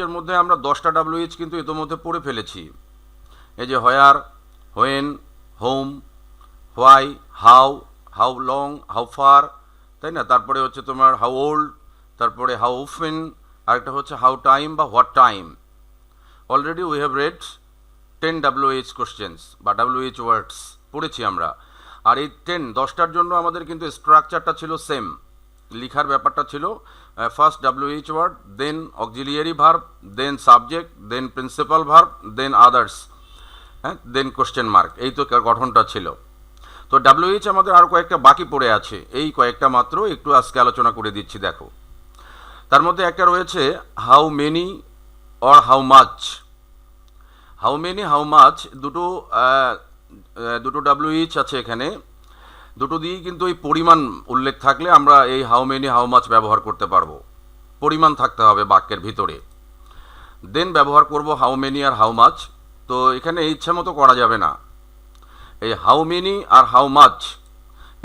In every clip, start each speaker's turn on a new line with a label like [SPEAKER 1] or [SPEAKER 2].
[SPEAKER 1] এর মধ্যে আমরা 10টা WH কিন্তু ইতোমধ্যে পড়ে ফেলেছি। এই যে where, when, home, why, how, how long, how far, তাই না? তারপরে হচ্ছে তোমার হাউ ওল্ড, তারপরে হাউ অফেন, আরেকটা হচ্ছে হাউ টাইম বা what time. Already we have read 10 WH questions বা WH ওয়ার্ডস পড়েছি আমরা। আর এই 10টার জন্য আমাদের কিন্তু স্ট্রাকচারটা ছিল সেম, লিখার ব্যাপারটা ছিল ফার্স্ট WH ওয়ার্ড, দেন অক্সিলিয়ারি ভার্ব, দেন সাবজেক্ট, দেন প্রিন্সিপাল ভার্ব, দেন আদার্স, হ্যাঁ, দেন কোশ্চেন মার্ক। এই তো গঠনটা ছিল। তো WH আমাদের আরও কয়েকটা বাকি পড়ে আছে, এই কয়েকটা মাত্র একটু আজকে আলোচনা করে দিচ্ছি। দেখো, তার মধ্যে একটা রয়েছে how many or how much. How many, how much দুটো WH আছে এখানে। দুটো দিয়েই কিন্তু এই পরিমাণ উল্লেখ থাকলে আমরা এই হাউ মেনি হাউ মাচ ব্যবহার করতে পারবো। পরিমাণ থাকতে হবে বাক্যের ভিতরে, দেন ব্যবহার করব হাউ মেনি আর হাউ মাচ। তো এখানে ইচ্ছা মতো করা যাবে না। এই হাউ মেনি আর হাউ মাচ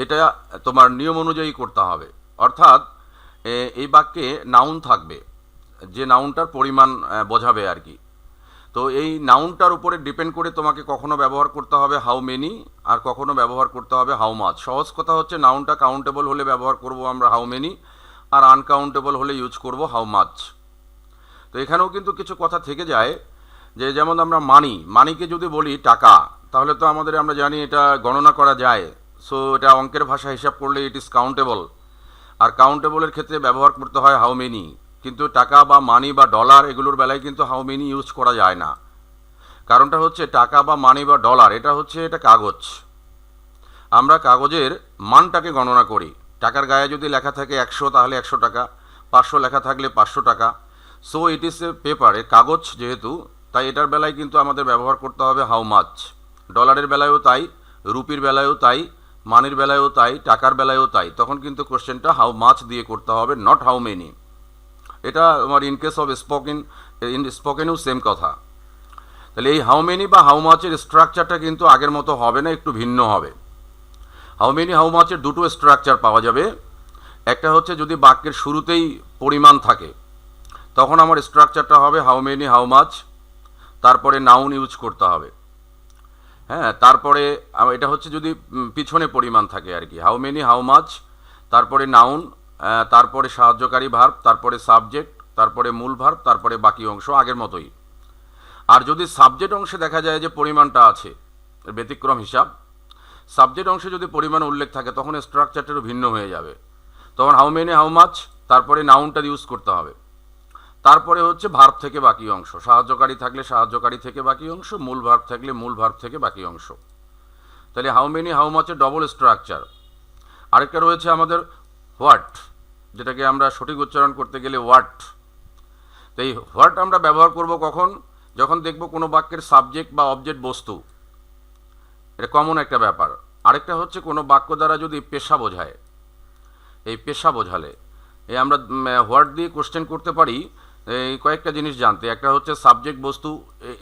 [SPEAKER 1] এটা তোমার নিয়ম অনুযায়ী করতে হবে। অর্থাৎ এই বাক্যে নাউন থাকবে, যে নাউনটার পরিমাণ বোঝাবে আর কি। তো এই নাউনটার উপরে ডিপেন্ড করে তোমাকে কখনো ব্যবহার করতে হবে হাউ মেনি, আর কখনো ব্যবহার করতে হবে হাউ মাচ। সহজ কথা হচ্ছে, নাউনটা কাউন্টেবল হলে ব্যবহার করব আমরা হাউ মেনি, আর আনকাউন্টেবল হলে ইউজ করব হাউ মাচ। তো এখানেও কিন্তু কিছু কথা থেকে যায়, যে যেমন আমরা মানিকে যদি বলি টাকা, তাহলে তো আমরা জানি এটা গণনা করা যায়। সো এটা অঙ্কের ভাষা হিসাব করলে ইট ইজ কাউন্টেবল, আর কাউন্টেবলের ক্ষেত্রে ব্যবহার করতে হয় হাউ মেনি। কিন্তু টাকা বা মানি বা ডলার এগুলোর বেলায় কিন্তু হাউ মেনি ইউজ করা যায় না। কারণটা হচ্ছে টাকা বা মানি বা ডলার এটা কাগজ। আমরা কাগজের মানটাকে গণনা করি। টাকার গায়ে যদি লেখা থাকে 100 তাহলে 100 টাকা, 500 লেখা থাকলে 500 টাকা। So it is a paper, a কাগজ যেহেতু, তাই এটার বেলায় কিন্তু আমাদের ব্যবহার করতে হবে হাউ মাচ। ডলারের বেলায়ও তাই, রুপির বেলায়ও তাই, মানির বেলায়ও তাই, টাকার বেলায়ও তাই। তখন কিন্তু কোশ্চেনটা হাউ মাচ দিয়ে করতে হবে, নট হাউ মেনি। এটা আমার ইন কেস অফ স্পোকেনেও সেম কথা। তাহলে এই হাউ মেনি বা হাউ মাচের স্ট্রাকচারটা কিন্তু আগের মতো হবে না, একটু ভিন্ন হবে। হাউ মেনি হাউ মাচের দুটো স্ট্রাকচার পাওয়া যাবে। একটা হচ্ছে যদি বাক্যের শুরুতেই পরিমাণ থাকে, তখন আমার স্ট্রাকচারটা হবে হাউ মেনি হাউ মাচ, তারপরে নাউন ইউজ করতে হবে। হ্যাঁ, তারপরে এটা হচ্ছে যদি পিছনে পরিমাণ থাকে আর কি, হাউ মেনি হাউ মাচ, তারপরে নাউন, তারপরে সাহায্যকারী ভার্ব, তারপরে সাবজেক্ট, তারপরে মূল ভার্ব, তারপরে বাকি অংশ আগের মতোই। আর যদি সাবজেক্ট অংশে দেখা যায় যে পরিমাণটা আছে, ব্যতিক্রম হিসাব, সাবজেক্ট অংশে যদি পরিমাণ উল্লেখ থাকে তখন স্ট্রাকচারটারও ভিন্ন হয়ে যাবে। তখন হাউ মেনি হাউ মাচ, তারপরে নাউনটা ইউজ করতে হবে, তারপরে হচ্ছে ভার্ব থেকে বাকি অংশ, সাহায্যকারী থাকলে সাহায্যকারী থেকে বাকি অংশ, মূল ভার্ব থাকলে মূল ভার্ব থেকে বাকি অংশ। তাহলে হাউ মেনি হাউ মাচের ডবল স্ট্রাকচার। আরেকটা রয়েছে আমাদের হোয়াট, যেটাকে আমরা সঠিক উচ্চারণ করতে গেলে ওয়াট। তো এই হোয়াট আমরা ব্যবহার করব কখন? যখন দেখব কোনো বাক্যের সাবজেক্ট বা অবজেক্ট বস্তু, এটা কমন একটা ব্যাপার। আরেকটা হচ্ছে কোনো বাক্য দ্বারা যদি পেশা বোঝায়, এই পেশা বোঝালে এই আমরা হোয়াট দিয়ে কোশ্চেন করতে পারি এই কয়েকটা জিনিস জানতে। একটা হচ্ছে সাবজেক্ট বস্তু,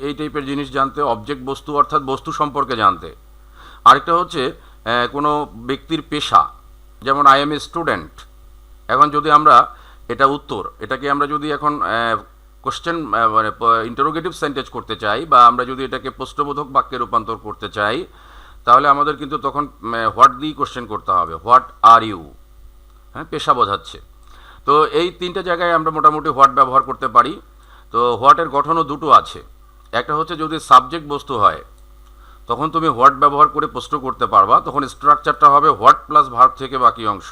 [SPEAKER 1] এই টাইপের জিনিস জানতে, অবজেক্ট বস্তু অর্থাৎ বস্তু সম্পর্কে জানতে। আরেকটা হচ্ছে কোনো ব্যক্তির পেশা, যেমন আই এম এ স্টুডেন্ট। এখন যদি আমরা এটা উত্তর, এটাকে আমরা যদি এখন কোশ্চেন মানে ইন্টারোগেটিভ সেন্টেন্স করতে চাই, বা আমরা যদি এটাকে প্রশ্নবোধক বাক্যে রূপান্তর করতে চাই, তাহলে আমাদের কিন্তু তখন হোয়াট দিয়েই কোশ্চেন করতে হবে, হোয়াট আর ইউ। হ্যাঁ, পেশা বোঝাচ্ছে। তো এই তিনটে জায়গায় আমরা মোটামুটি হোয়াট ব্যবহার করতে পারি। তো হোয়াটের গঠনও দুটো আছে। একটা হচ্ছে যদি সাবজেক্ট বস্তু হয়, তখন তুমি হোয়াট ব্যবহার করে প্রশ্ন করতে পারবা, তখন স্ট্রাকচারটা হবে হোয়াট প্লাস ভার্ব থেকে বাকি অংশ।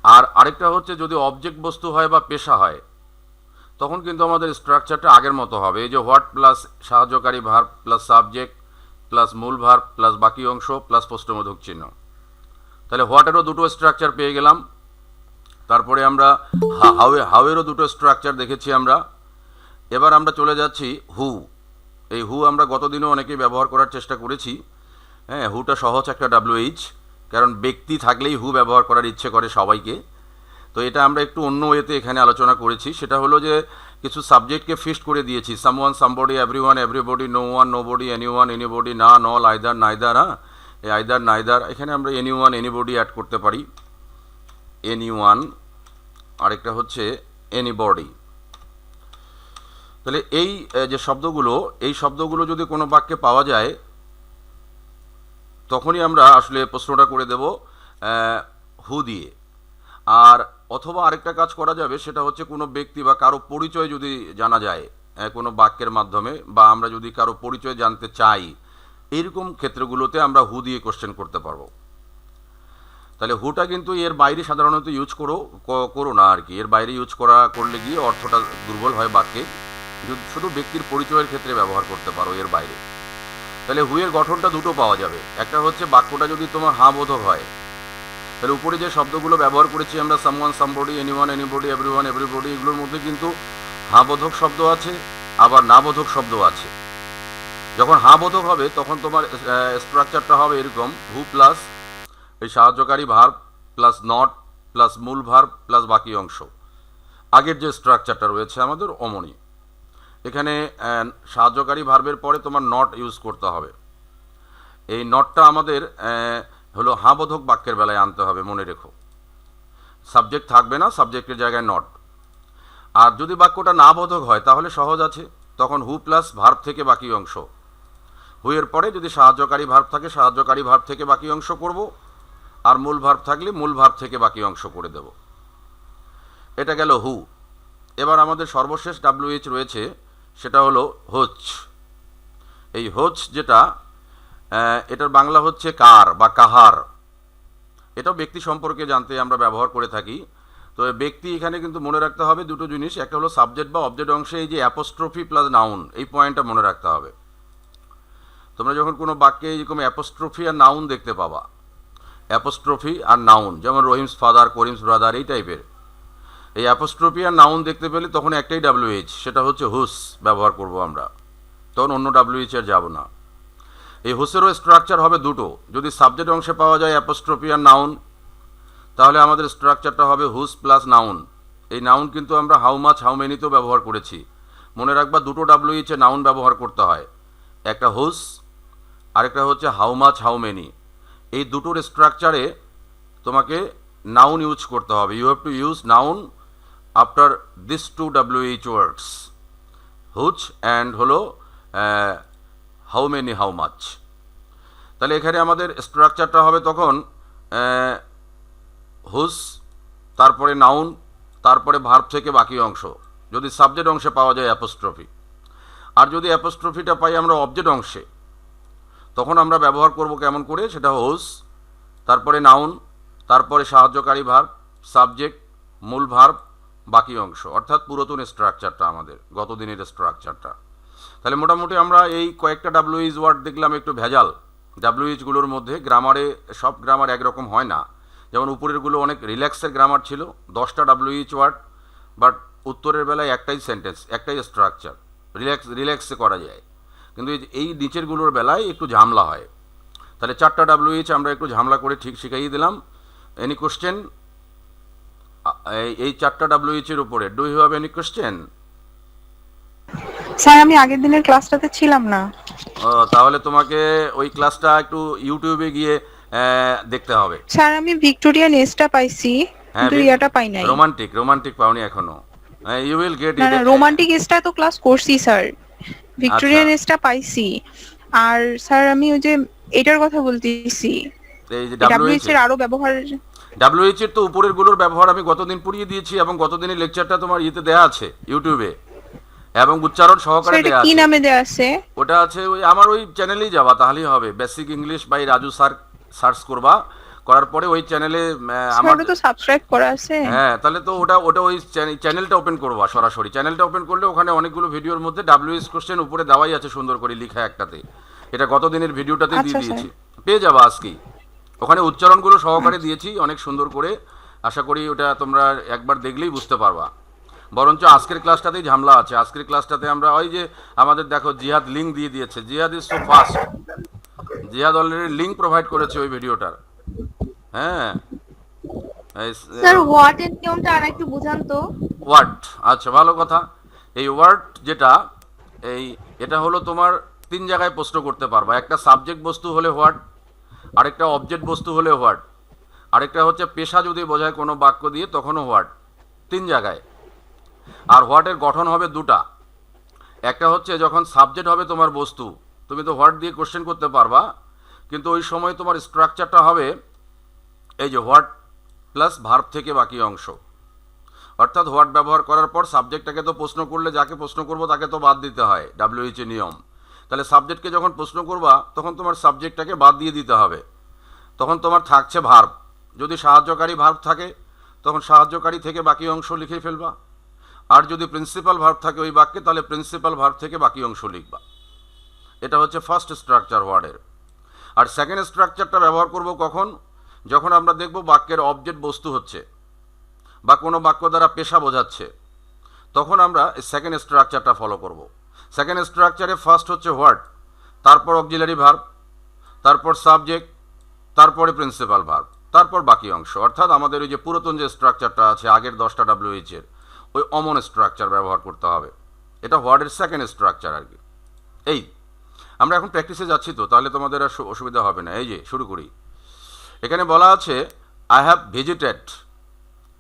[SPEAKER 1] আর আরেকটা হচ্ছে যদি অবজেক্ট বস্তু হয় বা পেশা হয়, তখন কিন্তু আমাদের স্ট্রাকচারটা আগের মতো হবে, এই যে হোয়াট প্লাস সাহায্যকারী ভার্ব প্লাস সাবজেক্ট প্লাস মূল ভার্ব প্লাস বাকি অংশ প্লাস প্রশ্নবোধক চিহ্ন। তাহলে হোয়াটেরও দুটো স্ট্রাকচার পেয়ে গেলাম। তারপরে আমরা হাউয়েরও দুটো স্ট্রাকচার দেখেছি আমরা। এবার আমরা চলে যাচ্ছি হু। এই হু আমরা গতদিনও অনেকেই ব্যবহার করার চেষ্টা করেছি। হ্যাঁ, হুটা সহজ একটা WH, কারণ ব্যক্তি থাকলেই হু ব্যবহার করার ইচ্ছে করে সবাইকে। তো এটা আমরা একটু অন্য ওয়েতে এখানে আলোচনা করেছি। সেটা হলো যে কিছু সাবজেক্টকে ফিক্সড করে দিয়েছি, someone, somebody, everyone, everybody, no one, nobody, anyone, anybody, না, নল, আইদার, নাইদার। হ্যাঁ, এই আইদার নাইদার এখানে আমরা এনিওয়ান, এনিবডি অ্যাড করতে পারি। এনিওয়ান, আরেকটা হচ্ছে এনিবডি। তাহলে এই যে শব্দগুলো, এই শব্দগুলো যদি কোনো বাক্যে পাওয়া যায়, তখনই আমরা আসলে প্রশ্নটা করে দেব হু দিয়ে। আর অথবা আরেকটা কাজ করা যাবে, সেটা হচ্ছে কোনো ব্যক্তি বা কারো পরিচয় যদি জানা যায় কোনো বাক্যের মাধ্যমে, বা আমরা যদি কারো পরিচয় জানতে চাই, এইরকম ক্ষেত্রগুলোতে আমরা হু দিয়ে কোশ্চেন করতে পারবো। তাহলে হুটা কিন্তু এর বাইরে সাধারণত ইউজ করো না আর কি। এর বাইরে ইউজ করলে গিয়ে অর্থটা দুর্বল হয় বাক্যে। শুধু ব্যক্তির পরিচয়ের ক্ষেত্রে ব্যবহার করতে পারো এর বাইরে। তাহলে হুয়ের গঠনটা দুটো পাওয়া যাবে। একটা হচ্ছে বাক্যটা যদি তোমার হা বোধক হয়, তাহলে উপরে যে শব্দগুলো ব্যবহার করেছি আমরা, someone, somebody, anyone, anybody, everyone, everybody, এগুলোর মধ্যে কিন্তু হা বোধক শব্দ আছে, আবার না বোধক শব্দ আছে। যখন হা বোধক হবে তখন তোমার স্ট্রাকচারটা হবে এরকম: হু প্লাস এই সাহায্যকারী ভার্ব প্লাস নট প্লাস মূল ভার্ব প্লাস বাকি অংশ। আগের যে স্ট্রাকচারটা রয়েছে আমাদের অমনি। এখানে সাহায্যকারী ভার্বের পরে তোমার নট ইউজ করতে হবে। এই নটটা আমাদের হলো হা বোধক বাক্যের বেলায় আনতে হবে, মনে রেখো। সাবজেক্ট থাকবে না, সাবজেক্টের জায়গায় নট। আর যদি বাক্যটা না বোধক হয় তাহলে সহজ আছে, তখন হু প্লাস ভার্ব থেকে বাকি অংশ। হুয়ের পরে যদি সাহায্যকারী ভার্ব থাকে, সাহায্যকারী ভার্ব থেকে বাকি অংশ করব, আর মূল ভার্ব থাকলে মূল ভার্ব থেকে বাকি অংশ করে দেব। এটা গেল হু। এবার আমাদের সর্বশেষ ডাব্লিউএইচ রয়েছে, সেটা হলো হোচ। এই হোচ যেটা, এটার বাংলা হচ্ছে কার বা কাহার। এটাও ব্যক্তি সম্পর্কে জানতে আমরা ব্যবহার করে থাকি। তো ব্যক্তি এখানে কিন্তু মনে রাখতে হবে দুটো জিনিস। একটা হলো সাবজেক্ট বা অবজেক্ট অংশে এই যে অ্যাপোস্ট্রফি প্লাস নাউন, এই পয়েন্টটা মনে রাখতে হবে। তোমরা যখন কোনো বাক্যে এরকম অ্যাপোস্ট্রফি আর নাউন দেখতে পাবা, অ্যাপোস্ট্রফি আর নাউন, যেমন রহিমস ফাদার, করিমস ব্রাদার, এই টাইপের, এই অ্যাপোস্ট্রফি আর নাউন দেখতে পেলে তখন একটাই ডাব্লিউএইচ, সেটা হচ্ছে হুস ব্যবহার করব আমরা। তখন অন্য ডাব্লিউএইচ আর যাব না। এই হুসেরও স্ট্রাকচার হবে দুটো। যদি সাবজেক্ট অংশে পাওয়া যায় অ্যাপোস্ট্রফি আর নাউন, তাহলে আমাদের স্ট্রাকচারটা হবে হুস প্লাস নাউন। এই নাউন কিন্তু আমরা হাউ মাচ, হাউ মেনিতেও ব্যবহার করেছি। মনে রাখবা দুটো ডাব্লিউএইচে নাউন ব্যবহার করতে হয়, একটা হুস, আরেকটা হচ্ছে হাউ মাচ, হাউ মেনি। এই দুটোর স্ট্রাকচারে তোমাকে নাউন ইউজ করতে হবে। You have to use noun after this two WH words, which and হলো হাউ মেনি, হাউ মাচ। তাহলে এখানে আমাদের স্ট্রাকচারটা হবে তখন হুস, তারপরে নাউন, তারপরে ভার্ব থেকে বাকি অংশ। যদি সাবজেক্ট অংশে পাওয়া যায় অ্যাপোস্ট্রফি, আর যদি অ্যাপোস্ট্রফিটা পাই আমরা অবজেক্ট অংশে, তখন আমরা ব্যবহার করব কেমন করে, সেটা হুস, তারপরে নাউন, তারপরে সাহায্যকারী ভার্ব, সাবজেক্ট, মূল ভার্ব, বাকি অংশ, অর্থাৎ পুরাতন স্ট্রাকচারটা আমাদের, গত দিনের স্ট্রাকচারটা। তাহলে মোটামুটি আমরা এই কয়েকটা ডাব্লিউএইচ ওয়ার্ড দেখলাম একটু ভেজাল। ডাব্লিউএইচগুলোর মধ্যে গ্রামারে সব গ্রামার একরকম হয় না। যেমন উপরেরগুলো অনেক রিল্যাক্সের গ্রামার ছিল, 10টা ডাব্লিউএইচ ওয়ার্ড, বাট উত্তরের বেলায় একটাই সেন্টেন্স, একটাই স্ট্রাকচার, রিল্যাক্সে করা যায়। কিন্তু এই নিচেরগুলোর বেলায় একটু ঝামেলা হয়। তাহলে 4টা ডাব্লিউএইচ আমরা একটু ঝামেলা করে ঠিক শিখাই দিলাম। এনি কোশ্চেন এই 4টা ডাব্লিউএইচ এর উপরে? Do you have any question?
[SPEAKER 2] Sir আমি আগের দিনের ক্লাসটাতে ছিলাম না।
[SPEAKER 1] তাহলে তোমাকে ওই ক্লাসটা একটু ইউটিউবে গিয়ে দেখতে হবে।
[SPEAKER 2] স্যার আমি ভিক্টোরিয়া নেসটা পাইছি,
[SPEAKER 1] হ্যাঁ,
[SPEAKER 2] কিন্তু ইয়াটা পাই নাই।
[SPEAKER 1] রোমান্টিক পাওনি এখনো। ইউ উইল গেট
[SPEAKER 2] না
[SPEAKER 1] ইট।
[SPEAKER 2] না, রোমান্টিক এসটা তো ক্লাস করছি স্যার, ভিক্টোরিয়া
[SPEAKER 1] আচ্ছা,
[SPEAKER 2] নেসটা পাইছি। আর স্যার আমি ওই যে এটার কথা বলতেছি,
[SPEAKER 1] এই যে
[SPEAKER 2] ডাব্লিউএইচ এর আরো ব্যবহার।
[SPEAKER 1] ডাব্লিউএইচ এর তো উপরের গুলোর ব্যবহার আমি গতদিন পড়িয়ে দিয়েছি, এবং গতদিনের লেকচারটা তোমার ইয়েতে দেয়া আছে ইউটিউবে, এবং উচ্চারণ সহকারে
[SPEAKER 2] স্যার এটা
[SPEAKER 1] দেয়া
[SPEAKER 2] কি
[SPEAKER 1] আছে।
[SPEAKER 2] নামে দেয়া আছে?
[SPEAKER 1] ওটা আছে ওই আমার ওই চ্যানেলেই যাবা, তাহলেই হবে। Basic English by Raju sir search করবা, করার পরে ওই চ্যানেলে
[SPEAKER 2] স্যার
[SPEAKER 1] আমার,
[SPEAKER 2] ওটা তো সাবস্ক্রাইব করা আছে।
[SPEAKER 1] হ্যাঁ, তাহলে তো ওটা ওই চ্যানেলটা ওপেন করবা সরাসরি। চ্যানেলটা ওপেন করলে ওখানে অনেকগুলো ভিডিওর মধ্যে ডাব্লিউএস কোশ্চেন উপরে দেওয়াই আছে সুন্দর করে লেখা একটাতে। এটা গত দিনের ভিডিওটাতে দিয়ে
[SPEAKER 2] আচ্ছা
[SPEAKER 1] দিয়েছি,
[SPEAKER 2] স্যার।
[SPEAKER 1] পেয়ে যাবা আজকেই। ওখানে উচ্চারণগুলো সহকারে দিয়েছি অনেক সুন্দর করে। আশা করি ওটা তোমরা একবার দেখলেই বুঝতে পারবা। বরঞ্চ আজকের ক্লাসটাতেই ঝামেলা আছে। আজকের ক্লাসটাতে আমরা ওই যে আমাদের দেখো জিহাদ লিঙ্ক দিয়ে দিয়েছে। জিহাদ ইজ সো ফাস্ট। জিহাদ অলরেডি লিঙ্ক প্রোভাইড করেছে ওই ভিডিওটার। হ্যাঁ,
[SPEAKER 3] স্যার হোয়াট এর নিয়মটা আরেকটু বুঝান তো।
[SPEAKER 1] ওয়ার্ড, আচ্ছা ভালো কথা। এই ওয়ার্ড যেটা, এটা হলো তোমার 3 জায়গায় প্রশ্ন করতে পারবা। একটা সাবজেক্ট বস্তু হলে হোয়াট, আরেকটা অবজেক্ট বস্তু হলে হোয়াট, আরেকটা হচ্ছে পেশা যদি বোঝায় কোনো বাক্য দিয়ে তখনও হোয়াট। 3 জায়গায়। আর হোয়াটের গঠন হবে দুটা। একটা হচ্ছে যখন সাবজেক্ট হবে তোমার বস্তু, তুমি তো হোয়াট দিয়ে কোশ্চেন করতে পারবা, কিন্তু ওই সময় তোমার স্ট্রাকচারটা হবে এই যে হোয়াট প্লাস ভার্ব থেকে বাকি অংশ। অর্থাৎ হোয়াট ব্যবহার করার পর সাবজেক্টটাকে তো প্রশ্ন করলে যাকে প্রশ্ন করবো তাকে তো বাদ দিতে হয়, ডাব্লিউএইচ নিয়ম। তাহলে সাবজেক্টকে যখন প্রশ্ন করবা তখন তোমার সাবজেক্টটাকে বাদ দিয়ে দিতে হবে, তখন তোমার থাকছে ভার্ব। যদি সাহায্যকারী ভার্ব থাকে তখন সাহায্যকারী থেকে বাকি অংশ লিখে ফেলবা, আর যদি প্রিন্সিপাল ভার্ব থাকে ওই বাক্যে তাহলে প্রিন্সিপাল ভার্ব থেকে বাকি অংশ লিখবা। এটা হচ্ছে ফার্স্ট স্ট্রাকচার ওয়ার্ডের। আর সেকেন্ড স্ট্রাকচারটা ব্যবহার করব কখন? যখন আমরা দেখব বাক্যের অবজেক্ট বস্তু হচ্ছে বা কোনো বাক্য দ্বারা পেশা বোঝাচ্ছে, তখন আমরা সেকেন্ড স্ট্রাকচারটা ফলো করব। সেকেন্ড স্ট্রাকচারে ফার্স্ট হচ্ছে হোয়াট, তারপর অক্সিলারি ভার্ব, তারপর সাবজেক্ট, তারপরে প্রিন্সিপাল ভার্ব, তারপর বাকি অংশ। অর্থাৎ আমাদের ওই যে পুরাতন যে স্ট্রাকচারটা আছে আগের 10টা ডাব্লিউএইচ এর, ওই অমন স্ট্রাকচার ব্যবহার করতে হবে। এটা ওয়ার্ডের সেকেন্ড স্ট্রাকচার আর কি। এই আমরা এখন প্র্যাকটিসে যাচ্ছি তো, তাহলে তোমাদের আর অসুবিধা হবে না। এই যে শুরু করি। এখানে বলা আছে I have visited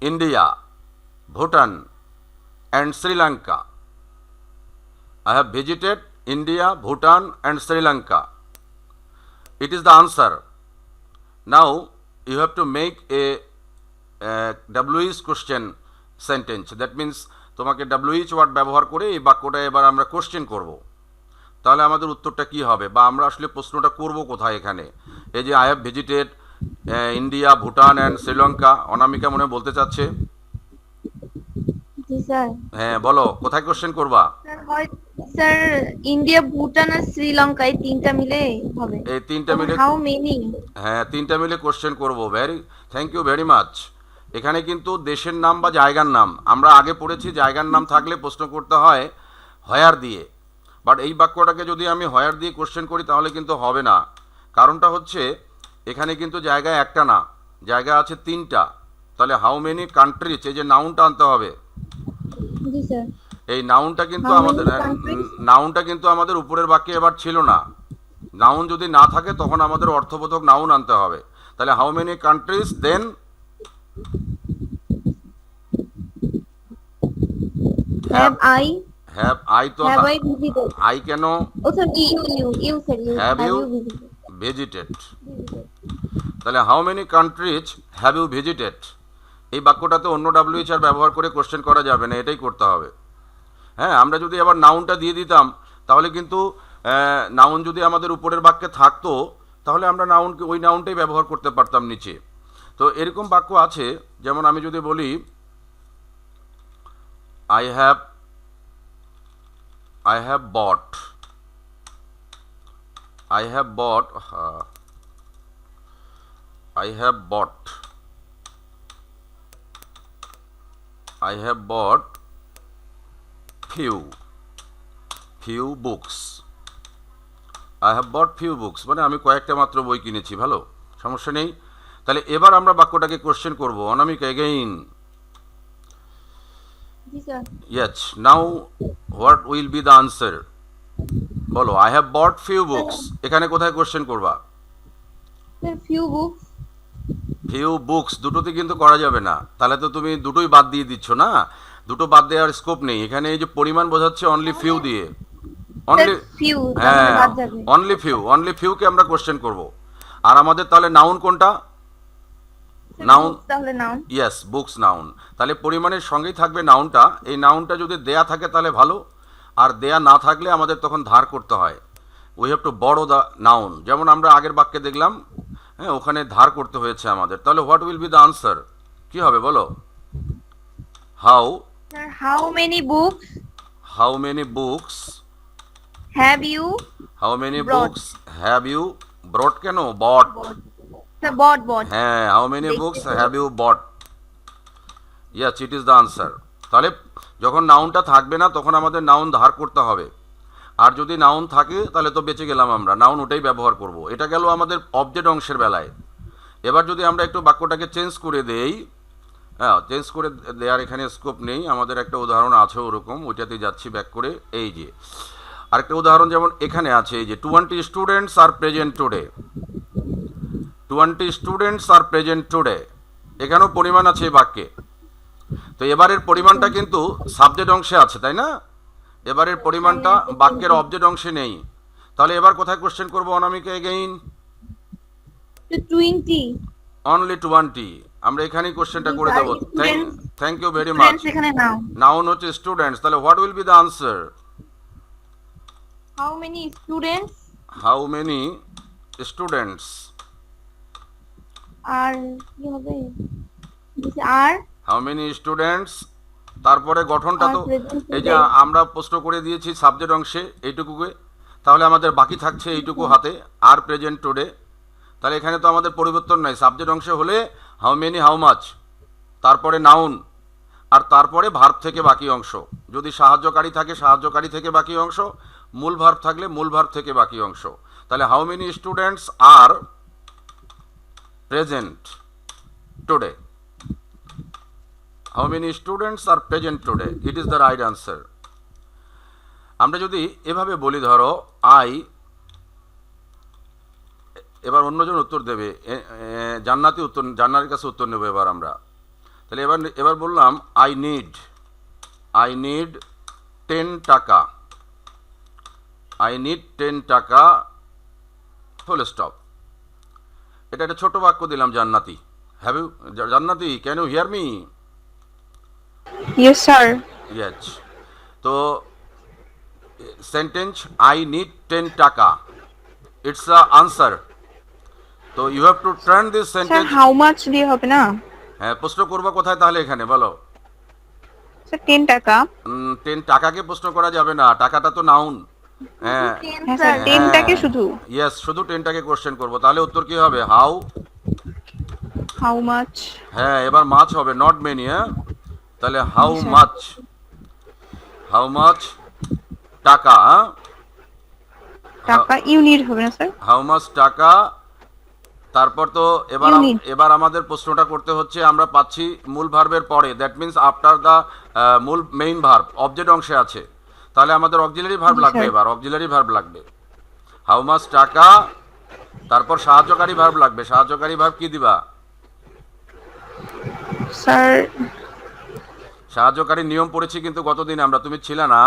[SPEAKER 1] India, Bhutan and Sri Lanka. I have visited India, Bhutan and Sri Lanka. It is the answer. Now you have to make a WH question sentence. That means তোমাকে WH ওয়ার্ড ব্যবহার করে এই বাক্যটা এবার আমরা কোশ্চেন করব। তাহলে আমাদের উত্তরটা কি হবে, বা আমরা আসলে প্রশ্নটা করব কোথায় এখানে? এই যে I have visited India, Bhutan and Sri Lanka, Anamika মনে বলতে চাচ্ছে।
[SPEAKER 3] জি স্যার।
[SPEAKER 1] হ্যাঁ বলো, কোথায় কোশ্চেন করবা?
[SPEAKER 3] স্যার হয় স্যার ইন্ডিয়া, ভুটান আর শ্রীলঙ্কা এই তিনটা মিলে হবে।
[SPEAKER 1] এই তিনটা মিলে,
[SPEAKER 3] হাউ মেনি?
[SPEAKER 1] হ্যাঁ তিনটা মিলে কোশ্চেন করব। Thank you very much. এখানে কিন্তু দেশের নাম বা জায়গার নাম, আমরা আগে পড়েছি জায়গার নাম থাকলে প্রশ্ন করতে হয় হয়ার দিয়ে, বাট এই বাক্যটাকে যদি আমি হয়ার দিয়ে কোশ্চেন করি তাহলে কিন্তু হবে না। কারণটা হচ্ছে এখানে কিন্তু জায়গা একটা না, জায়গা আছে তিনটা। তাহলে হাউ মেনি কান্ট্রিজ, এই যে নাউনটা আনতে হবে।
[SPEAKER 3] জি স্যার।
[SPEAKER 1] এই নাউনটা কিন্তু
[SPEAKER 3] How many
[SPEAKER 1] আমাদের
[SPEAKER 3] countries?
[SPEAKER 1] নাউনটা কিন্তু আমাদের উপরের বাক্যে এবার ছিল না। নাউন যদি না থাকে তখন আমাদের অর্থবোধক নাউন আনতে হবে। তাহলে how many countries, then
[SPEAKER 3] have I?
[SPEAKER 1] Have I, তো
[SPEAKER 3] হ্যাভ আই ভিজিটেড?
[SPEAKER 1] আই কেন?
[SPEAKER 3] ও sir you sir you.
[SPEAKER 1] Have you visited. তাহলে how many countries have you visited, এই বাক্যটাতে অন্য ডাব্লিউএইচ আর ব্যবহার করে কোশ্চেন করা যাবে না, এটাই করতে হবে। হ্যাঁ, আমরা যদি আবার নাউনটা দিয়ে দিতাম তাহলে কিন্তু নাউন যদি আমাদের উপরের বাক্যে থাকতো তাহলে আমরা নাউনকে ওই নাউনটাই ব্যবহার করতে পারতাম নিচে। তো এরকম বাক্য আছে, যেমন আমি যদি বলি I have bought, I have bought few books. I have bought few books মানে আমি কয়েকটা মাত্র বই কিনেছি, ভালো, সমস্যা নেই। তাহলে এবার আমরা বাক্যটাকে কোশ্চেন করব। অনামিকা এগেইন।
[SPEAKER 3] জি sir.
[SPEAKER 1] Yes, now what will be the answer? বলো, I have bought few books, এখানে কোথায় কোশ্চেন করবা?
[SPEAKER 3] Sir few books.
[SPEAKER 1] Few books দুটোতে কিন্তু করা যাবে না, তাহলে তো তুমি দুটোই বাদ দিয়ে দিচ্ছ না, দুটো বাদ দেওয়ার স্কোপ নেই। এখানে এই যে পরিমাণ বোঝাচ্ছে অনলি ফিউ দিয়ে, অনলি
[SPEAKER 3] ফিউ,
[SPEAKER 1] হ্যাঁ
[SPEAKER 3] বাদ যাবে।
[SPEAKER 1] অনলি ফিউকে আমরা কোশ্চেন করব। আর আমাদের তাহলে নাউন কোনটা? নাউন,
[SPEAKER 3] তাহলে নাউন।
[SPEAKER 1] Yes, books noun. তাহলে পরিমাণের সঙ্গেই থাকবে নাউনটা। এই নাউনটা যদি দেয়া থাকে তাহলে ভালো, আর দেয়া না থাকলে আমাদের তখন ধার করতে হয়। উই হ্যাভ টু বড়ো দ্য নাউন, যেমন আমরা আগের বাক্যে দেখলাম, হ্যাঁ ওখানে ধার করতে হয়েছে আমাদের। তাহলে what will be the answer, কি হবে বলো? How
[SPEAKER 3] many books have you
[SPEAKER 1] brought, কেন বট?
[SPEAKER 3] বট।
[SPEAKER 1] হ্যাঁ, how many books have you bought, yes it is the answer. তাহলে যখন নাউনটা থাকবে না তখন আমাদের নাউন ধার করতে হবে, আর যদি নাউন থাকে তাহলে তো বেঁচে গেলাম, আমরা নাউন ওটাই ব্যবহার করব। এটা গেল আমাদের অবজেক্ট অংশের বেলায়। এবার যদি আমরা একটু বাক্যটাকে চেঞ্জ করে দেই, হ্যাঁ চেঞ্জ করে দেওয়ার এখানে স্কোপ নেই, আমাদের একটা উদাহরণ আছে ওরকম, ওইটাতে যাচ্ছি ব্যাক করে। এই যে আরেকটা উদাহরণ যেমন এখানে আছে, এই যে 20 students are present today, 20 students are present today, এখানেও পরিমাণ আছে এই বাক্যে। তো এবারের পরিমাণটা কিন্তু সাবজেক্ট অংশে আছে, তাই না? এবারের পরিমাণটা বাক্যের অবজেক্ট অংশে নেই। তাহলে এবার কোথায় কোশ্চেন করবো অনামিকা এগেইন?
[SPEAKER 3] তো 20
[SPEAKER 1] অনলি 20। আমরা এখানেই কোশ্চেনটা করে দেবো। Thank you very much.
[SPEAKER 2] Students এখানে নাও।
[SPEAKER 1] নাউন হচ্ছে স্টুডেন্টস, তাহলে what will be the answer?
[SPEAKER 3] how many students
[SPEAKER 1] how many students?
[SPEAKER 3] আর কি হবে আর
[SPEAKER 1] হাউ মেনি স্টুডেন্টস, তারপরে গঠনটা তো
[SPEAKER 3] আর present
[SPEAKER 1] এই যে
[SPEAKER 3] today।
[SPEAKER 1] আমরা প্রশ্ন করে দিয়েছি সাবজেক্ট অংশে এইটুকুকে, তাহলে আমাদের বাকি থাকছে এইটুকু হাতে, আর প্রেজেন্ট টুডে। তাহলে এখানে তো আমাদের পরিবর্তন নাই, সাবজেক্ট অংশে হলে হাউ মেনি হাউ মাচ, তারপরে নাউন, আর তারপরে ভার্ব থেকে বাকি অংশ। যদি সাহায্যকারী থাকে সাহায্যকারী থেকে বাকি অংশ, মূল ভার্ব থাকলে মূল ভার্ব থেকে বাকি অংশ। তাহলে how many students are present today, how many students are present today, it is the right answer. আমরা যদি এভাবে বলি, ধরো আই, এবার অন্যজন উত্তর দেবে, জান্নাতি উত্তর, জান্নাতের কাছে উত্তর নেব এবার আমরা। তাহলে এবার বললাম আই নিড 10 টাকা, আই নিড 10 টাকা, ফুল স্টপ। এটা একটা ছোট বাক্য দিলাম Jannati. Have you, Jannati, can you hear me?
[SPEAKER 2] Yes sir.
[SPEAKER 1] Yes. তো sentence I need 10 taka, it's a answer. তো you have to turn this
[SPEAKER 2] sir
[SPEAKER 1] sentence.
[SPEAKER 2] How much দিয়ে হবে না?
[SPEAKER 1] হ্যাঁ, প্রশ্ন করবো কোথায় তাহলে? এখানে বলো।
[SPEAKER 2] স্যার 10 টাকা।
[SPEAKER 1] 10 টাকাকে প্রশ্ন করা যাবে না, টাকাটা তো নাউন। হ্যাঁ,
[SPEAKER 3] 10
[SPEAKER 2] হ্যাঁ স্যার
[SPEAKER 3] স্যার
[SPEAKER 2] 10 টাকে শুধু।
[SPEAKER 1] ইয়েস, শুধু 10টাকে কোশ্চেন করবো। তাহলে উত্তর কি হবে? হাউ।
[SPEAKER 2] How much.
[SPEAKER 1] হ্যাঁ, এবার মাছ হবে, নট মেনি। হ্যাঁ, তাহলে how
[SPEAKER 2] G, sir.
[SPEAKER 1] Much, how much টাকা,
[SPEAKER 2] টাকা ইউনিট হবে না স্যার?
[SPEAKER 1] হাউ মাচ টাকা। তারপর তো
[SPEAKER 2] Unit.
[SPEAKER 1] এবার আমাদের প্রশ্নটা করতে হচ্ছে, আমরা পাচ্ছি মূল ভার্বের পরে, দ্যাট মিন্স আফটার দ্য মূল মেইন ভার্ব অবজেক্ট অংশে আছে। তাহলে আমাদের অক্সিলারি ভার্ব
[SPEAKER 2] জি,
[SPEAKER 1] লাগবে,
[SPEAKER 2] স্যার।
[SPEAKER 1] এবার অক্সিলারি ভার্ব লাগবে। হাউ মাচ টাকা, তারপর সাহায্যকারী ভার্ব লাগবে। সাহায্যকারী ভার্ব কি দিবা?
[SPEAKER 2] স্যার
[SPEAKER 1] সাহায্যকারী নিয়ম পড়েছি কিন্তু গতদিন আমরা, তুমি ছিলে না।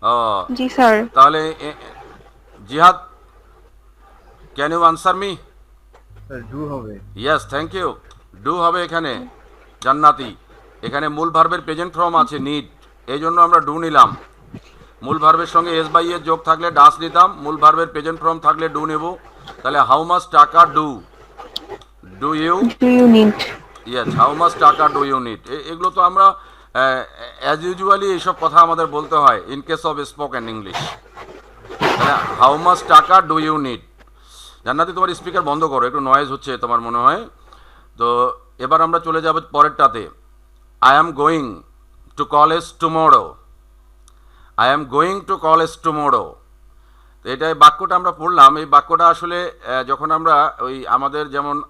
[SPEAKER 1] ও,
[SPEAKER 2] জি স্যার।
[SPEAKER 1] তাহলে Jihad, can you answer me?
[SPEAKER 4] Sir do হবে।
[SPEAKER 1] Yes, thank you. ডু হবে এখানে জান্নাতি। এখানে মূল ভার্বের প্রেজেন্ট ফর্ম আছে নিড, এই জন্য আমরা ডু নিলাম। মূল ভার্বের সঙ্গে এস বাই এর যোগ থাকলে ডাস নিতাম, মূল ভার্বের প্রেজেন্ট ফর্ম থাকলে ডু নেব। তাহলে how much taka do you,
[SPEAKER 2] do you need.
[SPEAKER 1] Yes, how much taka do you need. এগুলো তো আমরা অ্যাজ ইউজুয়ালি এইসব কথা আমাদের বলতে হয় in case of spoken English. তাহলে how much taka do you need. জান্নাতি, তোমার স্পিকার বন্ধ করো, একটু নয়েজ হচ্ছে তোমার মনে হয়। তো এবার আমরা চলে যাব পরেরটাতে। I am going to college tomorrow, I am going to college tomorrow. এটা বাক্যটা আমরা পড়লাম, এই বাক্যটা আসলে যখন আমরা ওই আমাদের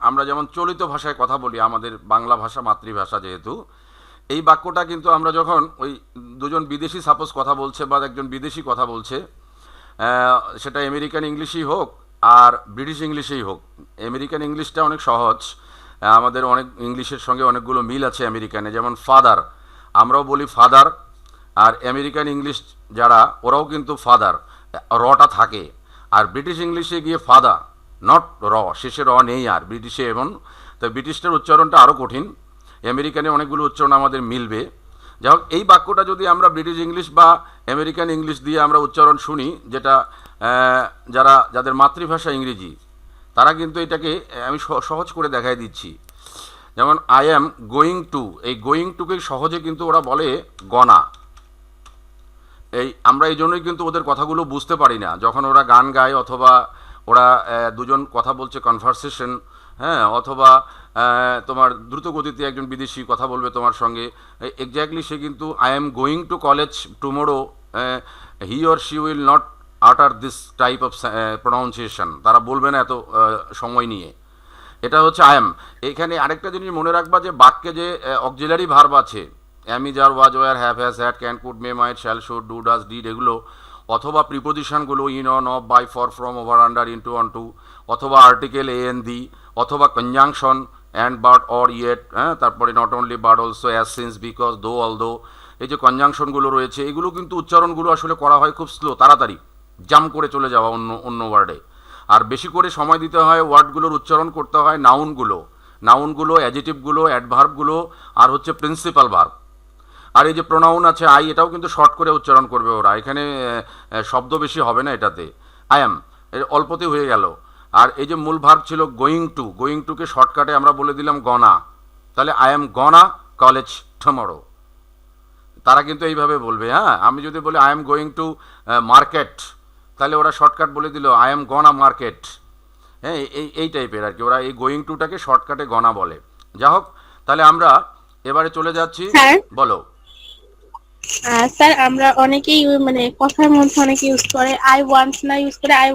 [SPEAKER 1] আমরা যেমন চলিত ভাষায় কথা বলি, আমাদের বাংলা ভাষা মাতৃভাষা যেহেতু, এই বাক্যটা কিন্তু আমরা যখন ওই দুজন বিদেশি সাপোজ কথা বলছে বা একজন বিদেশি কথা বলছে, সেটা আমেরিকান ইংলিশই হোক আর ব্রিটিশ ইংলিশেই হোক। আমেরিকান ইংলিশটা অনেক সহজ, আমাদের অনেক ইংলিশের সঙ্গে অনেকগুলো মিল আছে আমেরিকানে। যেমন ফাদার, আমরাও বলি ফাদার, আর আমেরিকান ইংলিশ যারা ওরাও কিন্তু ফাদার, রটা থাকে। আর ব্রিটিশ ইংলিশে গিয়ে ফাদার, নট র, শেষে র নেই আর ব্রিটিশে। এবং তো ব্রিটিশটার উচ্চারণটা আরও কঠিন, আমেরিকানে অনেকগুলো উচ্চারণ আমাদের মিলবে। যাই হোক, এই বাক্যটা যদি আমরা ব্রিটিশ ইংলিশ বা আমেরিকান ইংলিশ দিয়ে আমরা উচ্চারণ শুনি, যেটা যাদের মাতৃভাষা ইংরেজি, তারা কিন্তু এটাকে আমি সহজ করে দেখাই দিচ্ছি। যেমন আই অ্যাম গোয়িং টু, এই গোয়িং টুকে সহজে কিন্তু ওরা বলে গনা। আমরা এই জন্যই কিন্তু ওদের কথাগুলো বুঝতে পারি না, যখন ওরা গান গায় অথবা ওরা দুজন কথা বলছে কনভারসেশন, হ্যাঁ, অথবা তোমার দ্রুত গতিতে একজন বিদেশি কথা বলবে তোমার সঙ্গে, এক্স্যাক্টলি সে কিন্তু I am going to college tomorrow, he or she will not আটার দিস টাইপ অফ প্রনাউন্সিয়েশন, তারা বলবে না এত সময় নিয়ে। এটা হচ্ছে আই এম। এখানে আরেকটা জিনিস মনে রাখবা যে বাক্যে যে অক্সিলারি ভার্ব আছে, am, is, are, was, were, have, has, had, can, could, may, might, shall, should, do, does, did, এগুলো, অথবা প্রিপোজিশনগুলো in, on, of, by, for, from, over, under, into, on to, অথবা আর্টিকেল এ এন দি, অথবা conjunction and, but, or, yet, হ্যাঁ, তারপরে not only but also, as, since, because, though, although, এই যে কনজাংশনগুলো রয়েছে, এগুলো কিন্তু উচ্চারণগুলো আসলে করা হয় খুব স্লো, তাড়াতাড়ি জাম্প করে চলে যাওয়া অন্য অন্য ওয়ার্ডে। আর বেশি করে সময় দিতে হয় ওয়ার্ডগুলোর উচ্চারণ করতে হয় নাউনগুলো, অ্যাডজেটিভগুলো, অ্যাডভার্বগুলো, আর হচ্ছে প্রিন্সিপাল ভার্ব। আর এই যে প্রোনাউন আছে আই, এটাও কিন্তু শর্ট করে উচ্চারণ করবে ওরা, এখানে শব্দ বেশি হবে না এটাতে। আই অ্যাম অল্পতে হয়ে গেল। আর এই যে মূল ভার্ব ছিল গোয়িং টুকে শর্টকাটে আমরা বলে দিলাম গনা, তাহলে আই অ্যাম গনা কলেজ টুমরো। তারা কিন্তু এইভাবে বলবে, হ্যাঁ। আমি যদি বলি I am going to market, তাহলে ওরা শর্টকাট বলে দিল আই এম গনা মার্কেট। হ্যাঁ, এই টাইপের আর কি, ওরা এই গোয়িং টুটাকে শর্টকাটে গনা বলে। যা হোক, তাহলে আমরা এবারে চলে যাচ্ছি।
[SPEAKER 5] স্যার,
[SPEAKER 1] বলো।
[SPEAKER 5] স্যার আমরা অনেকেই মানে কথার মধ্যে অনেকে ইউজ করে আই ওয়ান্ট না, ইউজ করে আই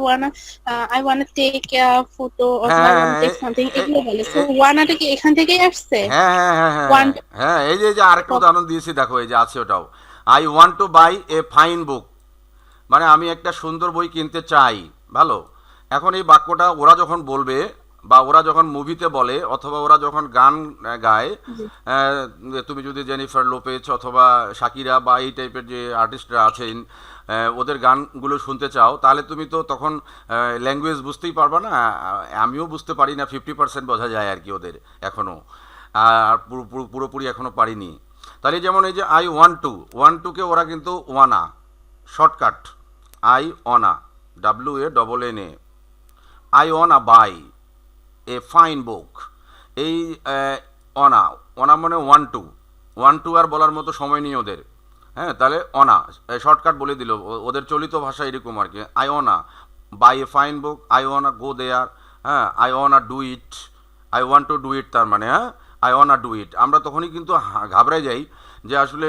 [SPEAKER 5] ওয়ান্না টেক ফটো অথবা আই ওয়ান্না টেক সামথিং, এগুলো বলে। সো ওয়ানাটা কি এখান থেকেই আসছে?
[SPEAKER 1] হ্যাঁ হ্যাঁ হ্যাঁ হ্যাঁ
[SPEAKER 5] Want.
[SPEAKER 1] হ্যাঁ, এই যে আরেকটা উদাহরণ দিয়েছি, দেখো এই যে আছে ওটাও, I want to buy a fine book, মানে আমি একটা সুন্দর বই কিনতে চাই। ভালো। এখন এই বাক্যটা ওরা যখন বলবে, বা ওরা যখন মুভিতে বলে, অথবা ওরা যখন গান গায়, তুমি যদি জেনিফার লোপেজ অথবা শাকিরা বা এই টাইপের যে আর্টিস্টরা আছেন, ওদের গানগুলো শুনতে চাও, তাহলে তুমি তো তখন ল্যাঙ্গুয়েজ বুঝতেই পারবা না। আমিও বুঝতে পারি না, 50% বোঝা যায় আর কি ওদের এখনও, আর পুরোপুরি এখনও পারিনি। তাহলে যেমন এই যে আই ওয়ান্ট টুকে ওরা কিন্তু wanna shortcut, I wanna, WANNA, I wanna buy a fine book. এই অনা মানে ওয়ান টু আর বলার মতো সময় নেই ওদের। হ্যাঁ, তাহলে অনা শর্টকাট বলে দিল, ওদের চলিত ভাষা এরকম আর কি। I wanna buy a fine book, I wanna go there, হ্যাঁ, I wanna do it, I want to do it, তার মানে হ্যাঁ আই ওয়ানা ডু ইট। আমরা তখনই কিন্তু ঘাবড়ে যাই যে আসলে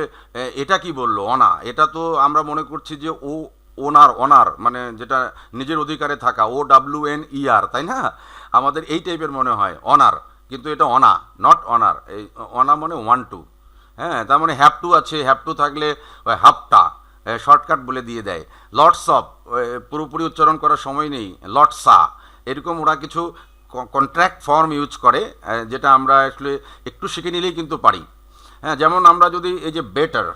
[SPEAKER 1] এটা কি বললো অনা, এটা তো আমরা মনে করছি যে অনার মানে যেটা নিজের অধিকারে থাকা, OWNER, তাই না? আমাদের এই টাইপের মনে হয় অনার, কিন্তু এটা অনা, নট অনার। এই অনা মানে ওয়ান টু। হ্যাঁ, তার মানে হ্যাভ টু আছে, হ্যাভ টু থাকলে হাফটা শর্টকাট বলে দিয়ে দেয়। লটস অফ পুরোপুরি উচ্চারণ করার সময় নেই, লটসা, এরকম ওরা কিছু কন্ট্রাক্ট ফর্ম ইউজ করে, যেটা আমরা আসলে একটু শিখে নিলেই কিন্তু পারি। হ্যাঁ, যেমন আমরা যদি এই যে বেটার,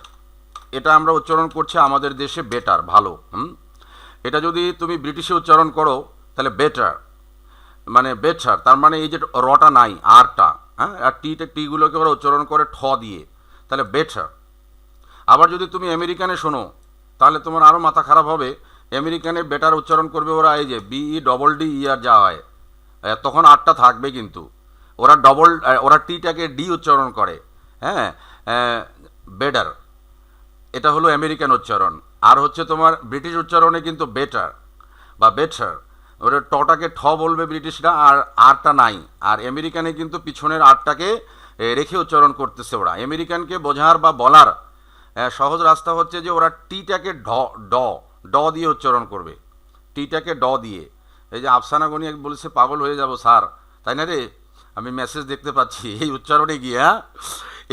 [SPEAKER 1] এটা আমরা উচ্চারণ করছি আমাদের দেশে বেটার, ভালো। এটা যদি তুমি ব্রিটিশে উচ্চারণ করো তাহলে বেটার, মানে বেটার, তার মানে এই যে রটা নাই, আরটা, হ্যাঁ, আর টিগুলোকে ওরা উচ্চারণ করে ঠ দিয়ে, তাহলে বেটার। আবার যদি তুমি আমেরিকানে শোনো, তাহলে তোমার আরও মাথা খারাপ হবে। আমেরিকানে বেটার উচ্চারণ করবে ওরা এই যে BEDDER যা হয়, তখন আরটা থাকবে, কিন্তু ওরা টিটাকে ডি উচ্চারণ করে। হ্যাঁ, বেটার, এটা হলো আমেরিকান উচ্চারণ। আর হচ্ছে তোমার ব্রিটিশ উচ্চারণে কিন্তু বেটার বা বেটার, ওরা টটাকে ঠ বলবে ব্রিটিশরা, আর আরটা নাই। আর আমেরিকানে কিন্তু পিছনের আরটাকে রেখে উচ্চারণ করতেছে ওরা। আমেরিকানকে বোঝার বা বলার সহজ রাস্তা হচ্ছে যে ওরা টিটাকে ড দিয়ে উচ্চারণ করবে, টিটাকে ড দিয়ে। এই যে আফসানা গনি বলেছে পাগল হয়ে যাব স্যার, তাই না রে? আমি মেসেজ দেখতে পাচ্ছি এই উচ্চারণে গিয়ে। হ্যাঁ,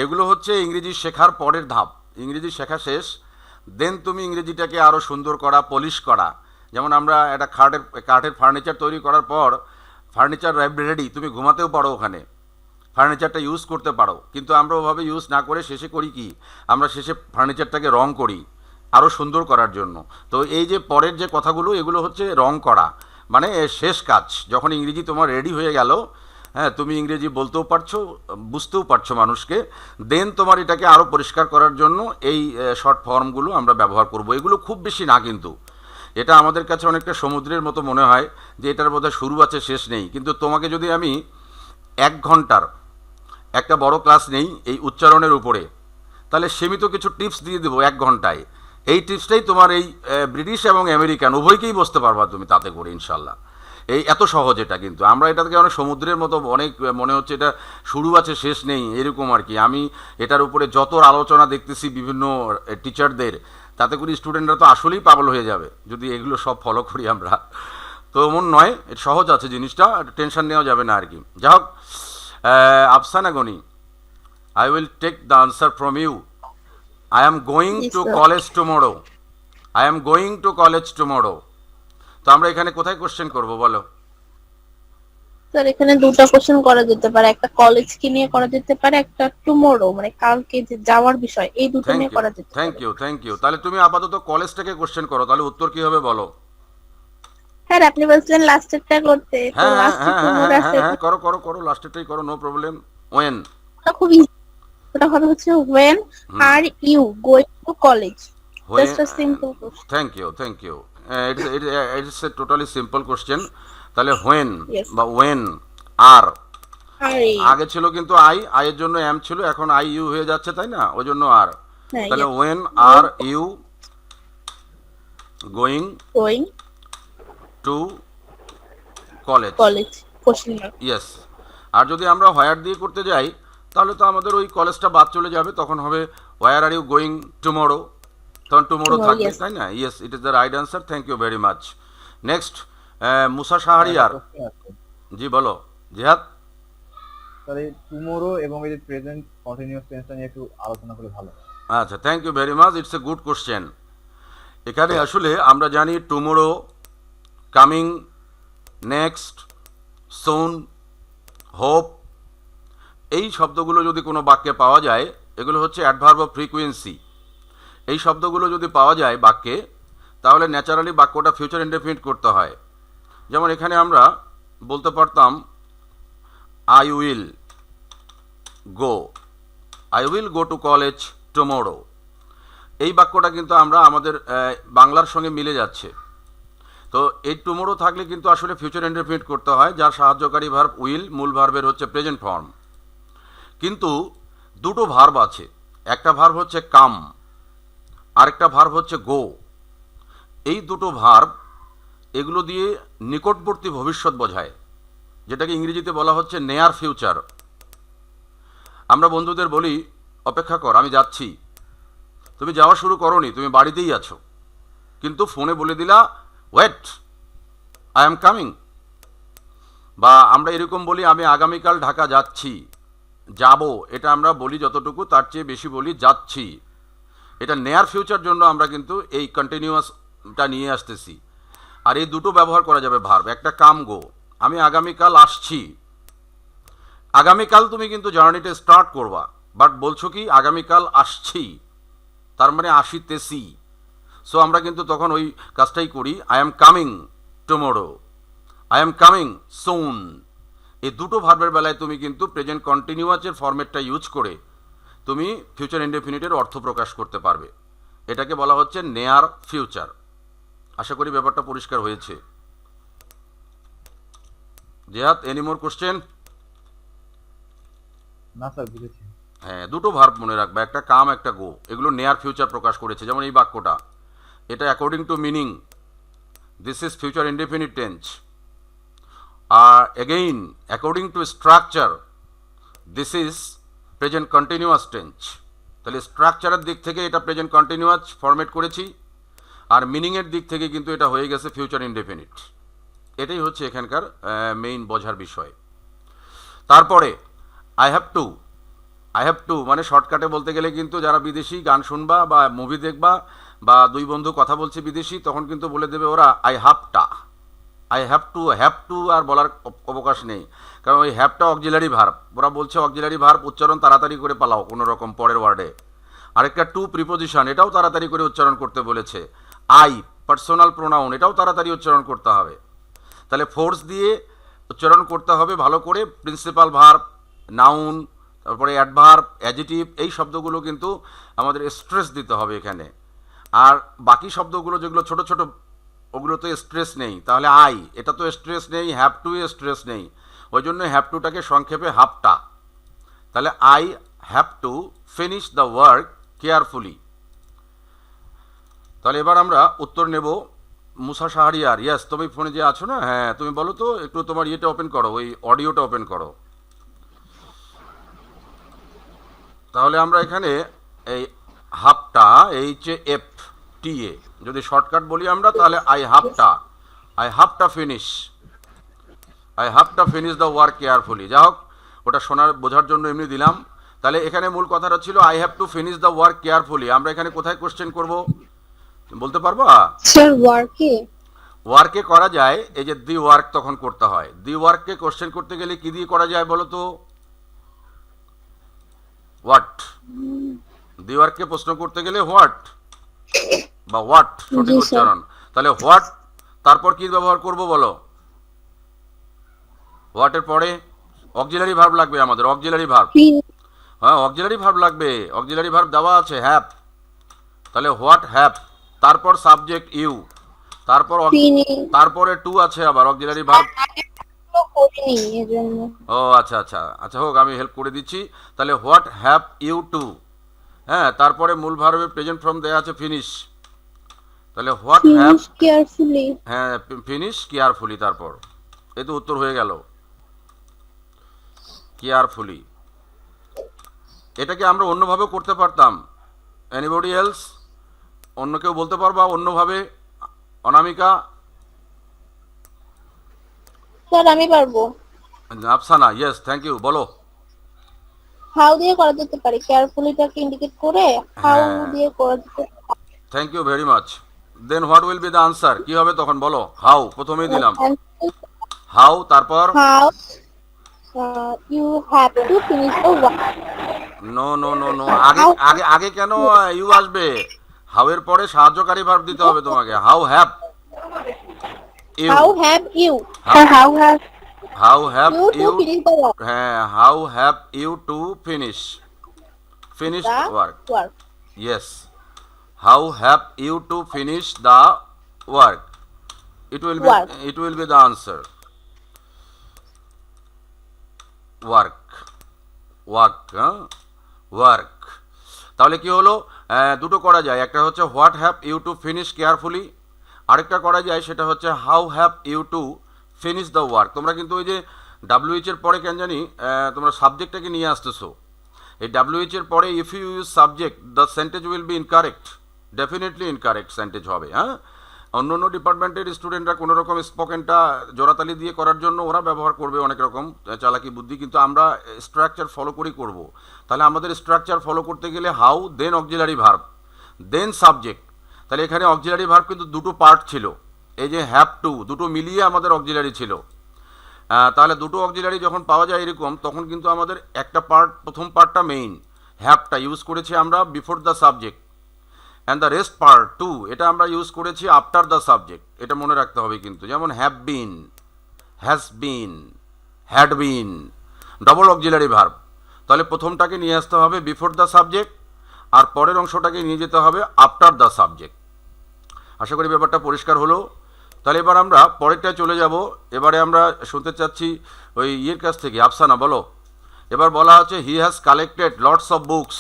[SPEAKER 1] এগুলো হচ্ছে ইংরেজি শেখার পরের ধাপ। ইংরেজি শেখা শেষ, দেন তুমি ইংরেজিটাকে আরও সুন্দর করা, পলিশ করা। যেমন আমরা একটা কাঠের ফার্নিচার তৈরি করার পর, ফার্নিচার রেডি, তুমি ঘুমাতেও পারো ওখানে, ফার্নিচারটা ইউজ করতে পারো। কিন্তু আমরা ওভাবে ইউজ না করে শেষে করি কি, আমরা শেষে ফার্নিচারটাকে রং করি আরও সুন্দর করার জন্য। তো এই যে পরের যে কথাগুলো, এগুলো হচ্ছে রং করা, মানে শেষ কাজ। যখন ইংরেজি তোমার রেডি হয়ে গেল, হ্যাঁ, তুমি ইংরেজি বলতেও পারছো, বুঝতেও পারছো মানুষকে, দেন তোমার এটাকে আরও পরিষ্কার করার জন্য এই শর্ট ফর্মগুলো আমরা ব্যবহার করব। এগুলো খুব বেশি না, কিন্তু এটা আমাদের কাছে অনেকটা সমুদ্রের মতো মনে হয় যে এটার বোধহয় শুরু আছে শেষ নেই। কিন্তু তোমাকে যদি আমি 1 ঘন্টার একটা বড় ক্লাস নেই এই উচ্চারণের উপরে, তাহলে সীমিত কিছু টিপস দিয়ে দেবো 1 ঘন্টায়। এই টিপসটাই তোমার এই ব্রিটিশ এবং আমেরিকান উভয়কেই বুঝতে পারবা তুমি তাতে করে, ইনশাল্লাহ। এই এত সহজ এটা, কিন্তু আমরা এটাকে অনেক সমুদ্রের মতো অনেক মনে হচ্ছে এটা শুরু আছে শেষ নেই এরকম আর কি। আমি এটার উপরে যত আলোচনা দেখতেছি বিভিন্ন টিচারদের, তাতে করে স্টুডেন্টরা তো আসলেই পাগল হয়ে যাবে যদি এগুলো সব ফলো করি আমরা। তো এমন নয়, এটা সহজ আছে জিনিসটা, টেনশন নেওয়া যাবে না আর কি। যা হোক, Afsana Gani, I will take the answer from you. I am going
[SPEAKER 5] Yes,
[SPEAKER 1] to
[SPEAKER 5] sir.
[SPEAKER 1] College tomorrow. I am going to college tomorrow. তো আমরা এখানে কোথায় কোশ্চেন করব বলো?
[SPEAKER 5] স্যার এখানে দুটো কোশ্চেন করা যেতে পারে, একটা কলেজকে নিয়ে করা যেতে পারে, একটা টুমোরো মানে কালকে যে যাওয়ার বিষয়, এই দুটো
[SPEAKER 1] থ্যাংক
[SPEAKER 5] নিয়ে
[SPEAKER 1] ইউ
[SPEAKER 5] করা যেতে
[SPEAKER 1] থ্যাংক
[SPEAKER 5] পারে।
[SPEAKER 1] You thank you. তাহলে তুমি আপাতত কলেজটাকে কোশ্চেন করো, তাহলে উত্তর কি হবে বলো?
[SPEAKER 5] স্যার আপনি বলছিলেন লাস্টেরটা করতে, তো
[SPEAKER 1] হ্যাঁ হ্যাঁ
[SPEAKER 5] লাস্টে
[SPEAKER 1] হ্যাঁ হ্যাঁ
[SPEAKER 5] টুমোরো
[SPEAKER 1] হ্যাঁ
[SPEAKER 5] আছে,
[SPEAKER 1] হ্যাঁ হ্যাঁ, করো করো করো, লাস্টেরটাই করো, নো প্রবলেম। ওয়েন।
[SPEAKER 5] ওটা খুব ইজি। ওটা হবে হচ্ছে when are you going to college,
[SPEAKER 1] When,
[SPEAKER 5] just a simple question.
[SPEAKER 1] Thank you thank you. It's a totally simple question. তাহলে হোয়েন
[SPEAKER 5] ইয়েস,
[SPEAKER 1] বা ওয়েন আর,
[SPEAKER 5] আর
[SPEAKER 1] আগে ছিল কিন্তু আই এর জন্য এম ছিল, এখন আই ইউ হয়ে যাচ্ছে, তাই না, ওই জন্য আর।
[SPEAKER 5] হ্যাঁ,
[SPEAKER 1] তাহলে
[SPEAKER 5] yes,
[SPEAKER 1] when are you going
[SPEAKER 5] going
[SPEAKER 1] to college?
[SPEAKER 5] college question mark.
[SPEAKER 1] Yes. আর যদি আমরা হোয়ার দিয়ে করতে যাই তাহলে তো আমাদের ওই কলেজটা বাদ চলে যাবে, তখন হবে where are you going tomorrow, তখন টুমোরো
[SPEAKER 5] Tomorrow,
[SPEAKER 1] থাকবে,
[SPEAKER 5] yes.
[SPEAKER 1] তাই না? Yes, it is the right answer, thank you very much. Next, Musa Shahriar.
[SPEAKER 4] question আছে।
[SPEAKER 1] জি বলো জিহাদ।
[SPEAKER 4] তাহলে টুমোরো এবং এই যে প্রেজেন্ট কন্টিনিউয়াস টেন্সটা নিয়ে একটু আলোচনা করে ভালো হয়।
[SPEAKER 1] আচ্ছা, thank you very much, it's a good question. এখানে আসলে আমরা জানি tomorrow, coming, next, soon, hope, এই শব্দগুলো যদি কোনো বাক্যে পাওয়া যায়, এগুলো হচ্ছে অ্যাডভার্ব অফ ফ্রিকুয়েন্সি। এই শব্দগুলো যদি পাওয়া যায় বাক্যে, তাহলে ন্যাচারালি বাক্যটা ফিউচার ইনডেফিনিট করতে হয়। যেমন এখানে আমরা বলতে পারতাম I will go to college tomorrow. এই বাক্যটা কিন্তু আমরা আমাদের বাংলার সঙ্গে মিলে যাচ্ছে। তো এই টুমোরো থাকলে কিন্তু আসলে ফিউচার ইনডেফিনিট করতে হয়, যার সাহায্যকারী ভার্ব উইল, মূল ভার্বের হচ্ছে প্রেজেন্ট ফর্ম। কিন্তু দুটো ভার্ব আছে, একটা ভার্ব হচ্ছে কাম, আরেকটা ভার্ব হচ্ছে গো। এই দুটো ভার্ব, এগুলো দিয়ে নিকটবর্তী ভবিষ্যৎ বোঝায়, যেটাকে ইংরেজিতে বলা হচ্ছে নেয়ার ফিউচার। আমরা বন্ধুদের বলি অপেক্ষা কর, আমি যাচ্ছি। তুমি যাওয়া শুরু করোনি, তুমি বাড়িতেই আছো, কিন্তু ফোনে বলে দিলা ওয়েট, আই এম কামিং। বা আমরা এরকম বলি আমি আগামীকাল ঢাকা যাচ্ছি, যাব, এটা আমরা বলি যতটুকু, তার চেয়ে বেশি বলি যাচ্ছি। এটা নেয়ার ফিউচার জন্য আমরা কিন্তু এই কন্টিনিউয়াসটা নিয়ে আসতেছি। আর এই দুটো ব্যবহার করা যাবে ভার্ব, একটা কাম গো, আমি আগামীকাল আসছি। আগামীকাল তুমি কিন্তু জার্নিটা স্টার্ট করবা, বাট বলছো কি আগামীকাল আসছি, তার মানে আসিতেছি। সো আমরা কিন্তু তখন ওই কাজটাই করি, I am coming tomorrow, I am coming soon. এই দুটো ভার্বের বেলায় তুমি কিন্তু প্রেজেন্ট কন্টিনিউয়াসের ফরম্যাটটা ইউজ করে তুমি ফিউচার ইনডেফিনিটের অর্থ প্রকাশ করতে পারবে। এটাকে বলা হচ্ছে নেয়ার ফিউচার। আশা করি ব্যাপারটা পরিষ্কার হয়েছে। জিহাদ, এনি মোর কোশ্চেন?
[SPEAKER 4] না স্যার, বুঝেছি।
[SPEAKER 1] হ্যাঁ, দুটো ভার্ব মনে রাখবে, একটা কাম একটা গো, এগুলো নেয়ার ফিউচার প্রকাশ করেছে। যেমন এই বাক্যটা, এটা according to meaning this is future indefinite tense. আর again according to structure this is present continuous tense. তাহলে স্ট্রাকচারের দিক থেকে এটা প্রেজেন্ট কন্টিনিউয়াস ফরম্যাট করেছি, আর মিনিংয়ের দিক থেকে কিন্তু এটা হয়ে গেছে ফিউচার ইনডেফিনিট। এটাই হচ্ছে এখানকার মেইন বোঝার বিষয়। তারপরে আই হ্যাভ টু মানে শর্টকাটে বলতে গেলে কিন্তু যারা বিদেশি গান শুনবা বা মুভি দেখবা, বা দুই বন্ধু কথা বলছে বিদেশি, তখন কিন্তু বলে দেবে ওরা আই হ্যাভ টু আর বলার অবকাশ নেই, কারণ ওই হ্যাভটা অক্সিলারি ভার্ব। ওরা বলছে অক্সিলারি ভার্ব উচ্চারণ তাড়াতাড়ি করে পালাও কোনো রকম পরের ওয়ার্ডে। আরেকটা টু প্রিপোজিশন, এটাও তাড়াতাড়ি করে উচ্চারণ করতে বলেছে। আই পার্সোনাল প্রোনাউন, এটাও তাড়াতাড়ি উচ্চারণ করতে হবে। তাহলে ফোর্স দিয়ে উচ্চারণ করতে হবে ভালো করে। প্রিন্সিপাল ভার্ব, নাউন, তারপরে অ্যাডভার্ব, অ্যাডজেটিভ, এই শব্দগুলো কিন্তু আমাদের স্ট্রেস দিতে হবে এখানে। আর বাকি শব্দগুলো যেগুলো ছোট ছোট, ওগুলো তো স্ট্রেস নেই। তাহলে আই, এটা তো স্ট্রেস নেই, হ্যাভ টু স্ট্রেস নেই, ওই জন্য হ্যাভ টুটাকে সংক্ষেপে হাফটা। তাহলে I have to finish the work carefully. তাহলে এবার আমরা উত্তর নেব মুসা শাহরিয়ার। ইয়াস, তুমি ফোনে যে আছো না, হ্যাঁ তুমি বলো তো, একটু তোমার ইয়েটা ওপেন করো, ওই অডিওটা ওপেন করো। তাহলে আমরা এখানে এই হাফটা, HAFTA, যদি শর্টকাট বলি আমরা, তাহলে I have to finish the work carefully. যা হোক, ওটা শোনার বোঝার জন্য এমনি দিলাম। তাহলে এখানে মূল কথাটা ছিল I have to finish the work carefully. আমরা এখানে কোথায় কোশ্চেন করব বলতে পারবা?
[SPEAKER 5] স্যার ওয়ার্কে
[SPEAKER 1] ওয়ার্কে করা যায়, এই যে দি ওয়ার্ক তখন করতে হয়। দি ওয়ার্ককে কোশ্চেন করতে গেলে কি দিয়ে করা যায় বলো তো? হোয়াট। দি ওয়ার্ককে প্রশ্ন করতে গেলে হোয়াট বা হোয়াট সঠিক
[SPEAKER 5] জি, স্যার।
[SPEAKER 1] উচ্চারণ। তাহলে হোয়াট, তারপর কি ব্যবহার করব বলো? হোয়াটের পরে অক্সিলারি ভার্ব লাগবে আমাদের, অক্সিলারি ভার্ব। হ্যাঁ, অক্সিলারি ভার্ব লাগবে। অক্সিলারি ভার্ব দেওয়া আছে হ্যাভ, তাহলে হোয়াট হ্যাভ, তারপর সাবজেক্ট ইউ, তারপর
[SPEAKER 5] Finish.
[SPEAKER 1] তারপরে টু আছে আবার অক্সিলারি ভার্ব।
[SPEAKER 5] করিনি এজন্য।
[SPEAKER 1] ও আচ্ছা আচ্ছা আচ্ছা, হোক, আমি হেল্প করে দিচ্ছি। তাহলে হোয়াট হ্যাভ ইউ টু, হ্যাঁ, তারপরে মূল ভার্বে প্রেজেন্ট ফর্ম দেওয়া আছে ফিনিশ, তাহলে হোয়াট হ্যাভ,
[SPEAKER 5] Finish carefully.
[SPEAKER 1] হ্যাঁ, ফিনিশ কেয়ারফুলি, তারপর এই তো উত্তর হয়ে গেল, কেয়ারফুলি। এটাকে আমরা অন্যভাবে করতে পারতাম। Anybody else? অন্য কেউ বলতে পারবা অন্যভাবে? অনামিকা,
[SPEAKER 5] স্যার আমি পারবো।
[SPEAKER 1] আফসানা, ইয়েস, থ্যাংক ইউ, বলো।
[SPEAKER 5] হাউ দিয়ে করা যেতে পারে, কেয়ারফুলিটাকে ইন্ডিকেট করে হাউ
[SPEAKER 1] হ্যাঁ।
[SPEAKER 5] দিয়ে করা যেতে পারে।
[SPEAKER 1] Thank you very much. Then what will be the answer? কি হবে তখন বলো? হাউ প্রথমেই দিলাম, হাউ, তারপর
[SPEAKER 5] how you have to finish the work.
[SPEAKER 1] No no no no, আগে আগে আগে কেন ইউ আসবে? হাউ এর পরে সাহায্যকারী ভার্ব দিতে হবে তোমাকে। How have you,
[SPEAKER 5] how have you
[SPEAKER 2] How have
[SPEAKER 1] how have
[SPEAKER 5] you to
[SPEAKER 1] you,
[SPEAKER 5] finish the work.
[SPEAKER 1] হ্যাঁ, how have you to finish work.
[SPEAKER 5] Work.
[SPEAKER 1] Yes. How have you to finish the work? It will be
[SPEAKER 5] Work.
[SPEAKER 1] it will be the answer. Work. Work. Work. তাহলে কি হলো? দুটো করা যায়, একটা হচ্ছে what have you to finish carefully, আরেকটা করা যায় সেটা হচ্ছে how have you to finish the work. তোমরা কিন্তু ওই যে ডাব্লিউএইচ এর পরে কেন জানি তোমরা সাবজেক্টটাকে নিয়ে আসতেছো। এই ডাব্লিউএইচ এর পরে if you use subject the sentence will be incorrect, definitely incorrect sentence হবে। হ্যাঁ, অন্য অন্য ডিপার্টমেন্টের স্টুডেন্টরা কোনো রকম স্পোকেনটা জোড়াতালি দিয়ে করার জন্য ওরা ব্যবহার করবে অনেক রকম চালাকি বুদ্ধি, কিন্তু আমরা স্ট্রাকচার ফলো করেই করব। তাহলে আমাদের স্ট্রাকচার ফলো করতে গেলে how, then auxiliary verb, then subject. তাহলে এখানে অক্সিলারি ভার্ব কিন্তু দুটো পার্ট ছিল, এই যে হ্যাভ টু, দুটো মিলিয়ে আমাদের অক্সিলারি ছিল। তাহলে দুটো অক্সিলারি যখন পাওয়া যায় এরকম, তখন কিন্তু আমাদের একটা পার্ট, প্রথম পার্টটা মেইন, হ্যাভটা ইউজ করেছি আমরা before the subject, and the rest part too, এটা আমরা ইউজ করেছি আফটার দ্য সাবজেক্ট। এটা মনে রাখতে হবে কিন্তু, যেমন have been, has been, had been, double auxiliary verb. তাহলে প্রথমটাকে নিয়ে আসতে হবে বিফোর দ্য সাবজেক্ট, আর পরের অংশটাকে নিয়ে যেতে হবে আফটার দ্য সাবজেক্ট। আশা করি ব্যাপারটা পরিষ্কার হলো। তাহলে এবার আমরা পরেরটায় চলে যাব। এবারে আমরা শুনতে চাচ্ছি ওই ইয়ের কাছ থেকে, আফসানা বলো। এবার বলা হচ্ছে he has collected lots of books.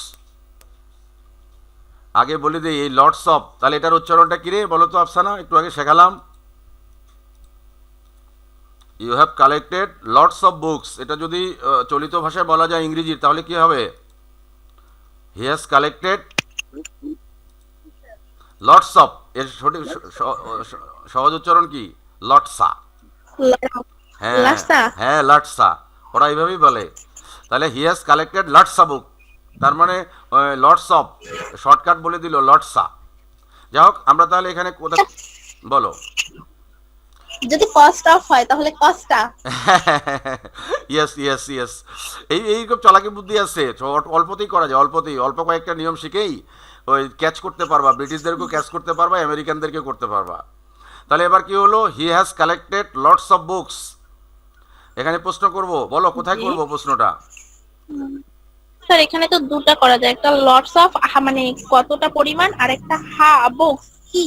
[SPEAKER 1] আগে বলে দিই এই লটস অফ, তাহলে এটার উচ্চারণটা কি রে বলো তো আফসানা? একটু আগে শেখালাম। You have collected lots of books, এটা যদি চলিত ভাষায় বলা যায় ইংরেজির, তাহলে কি হবে? He has collected lots of, এর সঠিক সহজ উচ্চারণ কি? লটসা। হ্যাঁ
[SPEAKER 5] লাটসা?
[SPEAKER 1] হ্যাঁ, লটসা, ওরা এইভাবেই বলে। তাহলে হি হ্যাজ কালেক্টেড লটসা বুক, তার মানে লটস অফ, শর্টকাট বলে দিল লটসা। যাই হোক, আমরা তাহলে এখানে কোথায় বলো?
[SPEAKER 5] যদি কস্ট অফ হয় তাহলে কস্টা।
[SPEAKER 1] ইয়েস ইয়েস ইয়েস, এইরকম চালাকি বুদ্ধি আছে, অল্পতেই করা যায়, অল্প কয়েকটা নিয়ম শিখেই ওই ক্যাচ করতে পারবা, ব্রিটিশদেরকেও ক্যাচ করতে পারবা, আমেরিকানদেরকেও করতে পারবা। তাহলে এবার কি হলো? He has collected lots of books. এখানে প্রশ্ন করব, বলো কোথায় করব প্রশ্নটা?
[SPEAKER 5] স্যার এখানে তো দুটো করা যায়, একটা লটস অফ মানে কতটা পরিমাণ, আর একটা বুকস কি,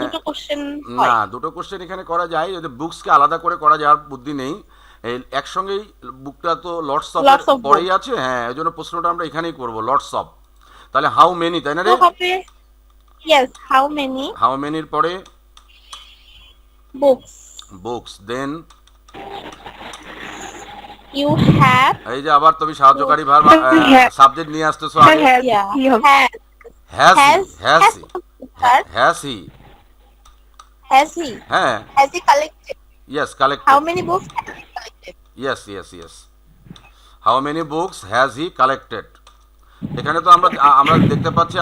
[SPEAKER 5] দুটো কোশ্চেন হয়।
[SPEAKER 1] না, দুটো কোশ্চেন এখানে করা যায়, যদি বুকসকে আলাদা করে করা যাওয়ার বুদ্ধি নেই। এই একসঙ্গেই বুকটা তো লটস অফ
[SPEAKER 5] Lots of
[SPEAKER 1] পরেই আছে, হ্যাঁ, এই জন্য প্রশ্নটা আমরা এখানেই করব, লটস অফ। তাহলে হাউ মেনি, তাই না রে?
[SPEAKER 5] তো হবে ইয়েস, হাউ মেনি
[SPEAKER 1] হাউ মেনির পরে
[SPEAKER 5] books
[SPEAKER 1] books, then
[SPEAKER 5] you have,
[SPEAKER 1] এই যে আবার তুমি সাহায্যকারী ভার্ব সাবজেক্ট নিয়ে আসতেছো
[SPEAKER 2] Sir,
[SPEAKER 1] আগে।
[SPEAKER 2] have কি হবে?
[SPEAKER 1] Has
[SPEAKER 5] has
[SPEAKER 1] has he,
[SPEAKER 5] has he
[SPEAKER 1] হ্যাঁ,
[SPEAKER 5] has he collected,
[SPEAKER 1] yes, collected,
[SPEAKER 5] how many books collected.
[SPEAKER 1] Yes yes yes, how many books has he collected. এখানে তো আমরা দেখতে পাচ্ছি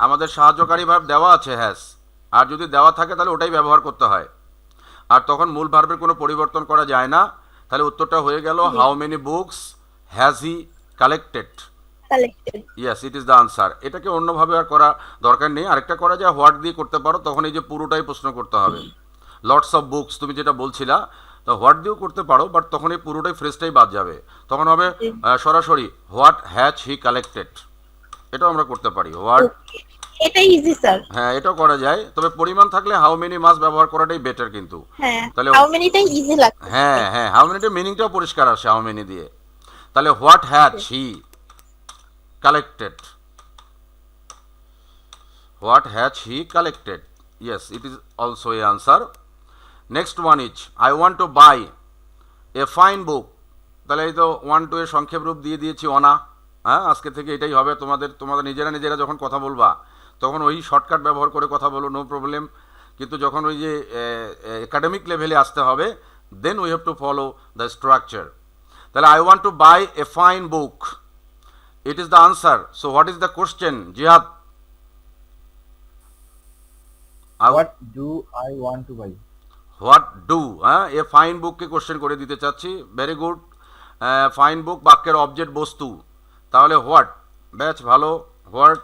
[SPEAKER 1] আমাদের সাহায্যকারী ভার্ব দেওয়া আছে হ্যাজ, আর যদি দেওয়া থাকে তাহলে ওটাই ব্যবহার করতে হয়, আর তখন মূল ভার্বের কোনো পরিবর্তন করা যায় না। তাহলে উত্তরটা হয়ে গেল how many books has he collected.
[SPEAKER 3] Collected.
[SPEAKER 1] Yes, it is the answer. এটাকে অন্যভাবে আর করা দরকার নেই। আরেকটা করা যায়, হোয়াট দিয়ে করতে পারো, তখন এই যে পুরোটাই প্রশ্ন করতে হবে। লটস অফ বুকস তুমি যেটা বলছিলা, তো হোয়াট দিয়েও করতে পারো, বাট তখন এই পুরোটাই ফ্রেজটাই বাদ যাবে। তখন হবে সরাসরি হোয়াট হ্যাজ হি কালেক্টেড। এটাও আমরা করতে পারি, হোয়াট।
[SPEAKER 3] এটা ইজি স্যার।
[SPEAKER 1] হ্যাঁ, এটাও করা যায়, তবে পরিমাণ থাকলে হাউ মেনি মাস ব্যবহার করাটাই বেটার কিন্তু।
[SPEAKER 3] হ্যাঁ,
[SPEAKER 1] তাহলে
[SPEAKER 3] হাউ মেনিটা ইজি লাগছে।
[SPEAKER 1] হ্যাঁ হ্যাঁ, হাউ মেনিটা মিনিংটাও পরিষ্কার আসে হাউ মেনি দিয়ে। তাহলে what has he collected, what has he collected? Yes, it is also a answer. Next one is I want to buy a fine book. তাহলে এই তো 1 2 এর সংক্ষেপ রূপ দিয়ে দিয়েছি অনা। হ্যাঁ, আজকে থেকে এটাই হবে তোমাদের নিজেরা যখন কথা বলবা তখন ওই শর্টকাট ব্যবহার করে কথা বলো, নো প্রবলেম। কিন্তু যখন ওই যে একাডেমিক লেভেলে আসতে হবে, then we have to follow the structure. তাহলে I want to buy a fine book, it is the answer. So what is the question Jihad?
[SPEAKER 4] What do I want to buy.
[SPEAKER 1] What do, হ্যাঁ, a fine বুককে question করে দিতে চাচ্ছি। Very good. Fine বুক বাক্যের object বস্তু, তাহলে what, batch ভালো। What,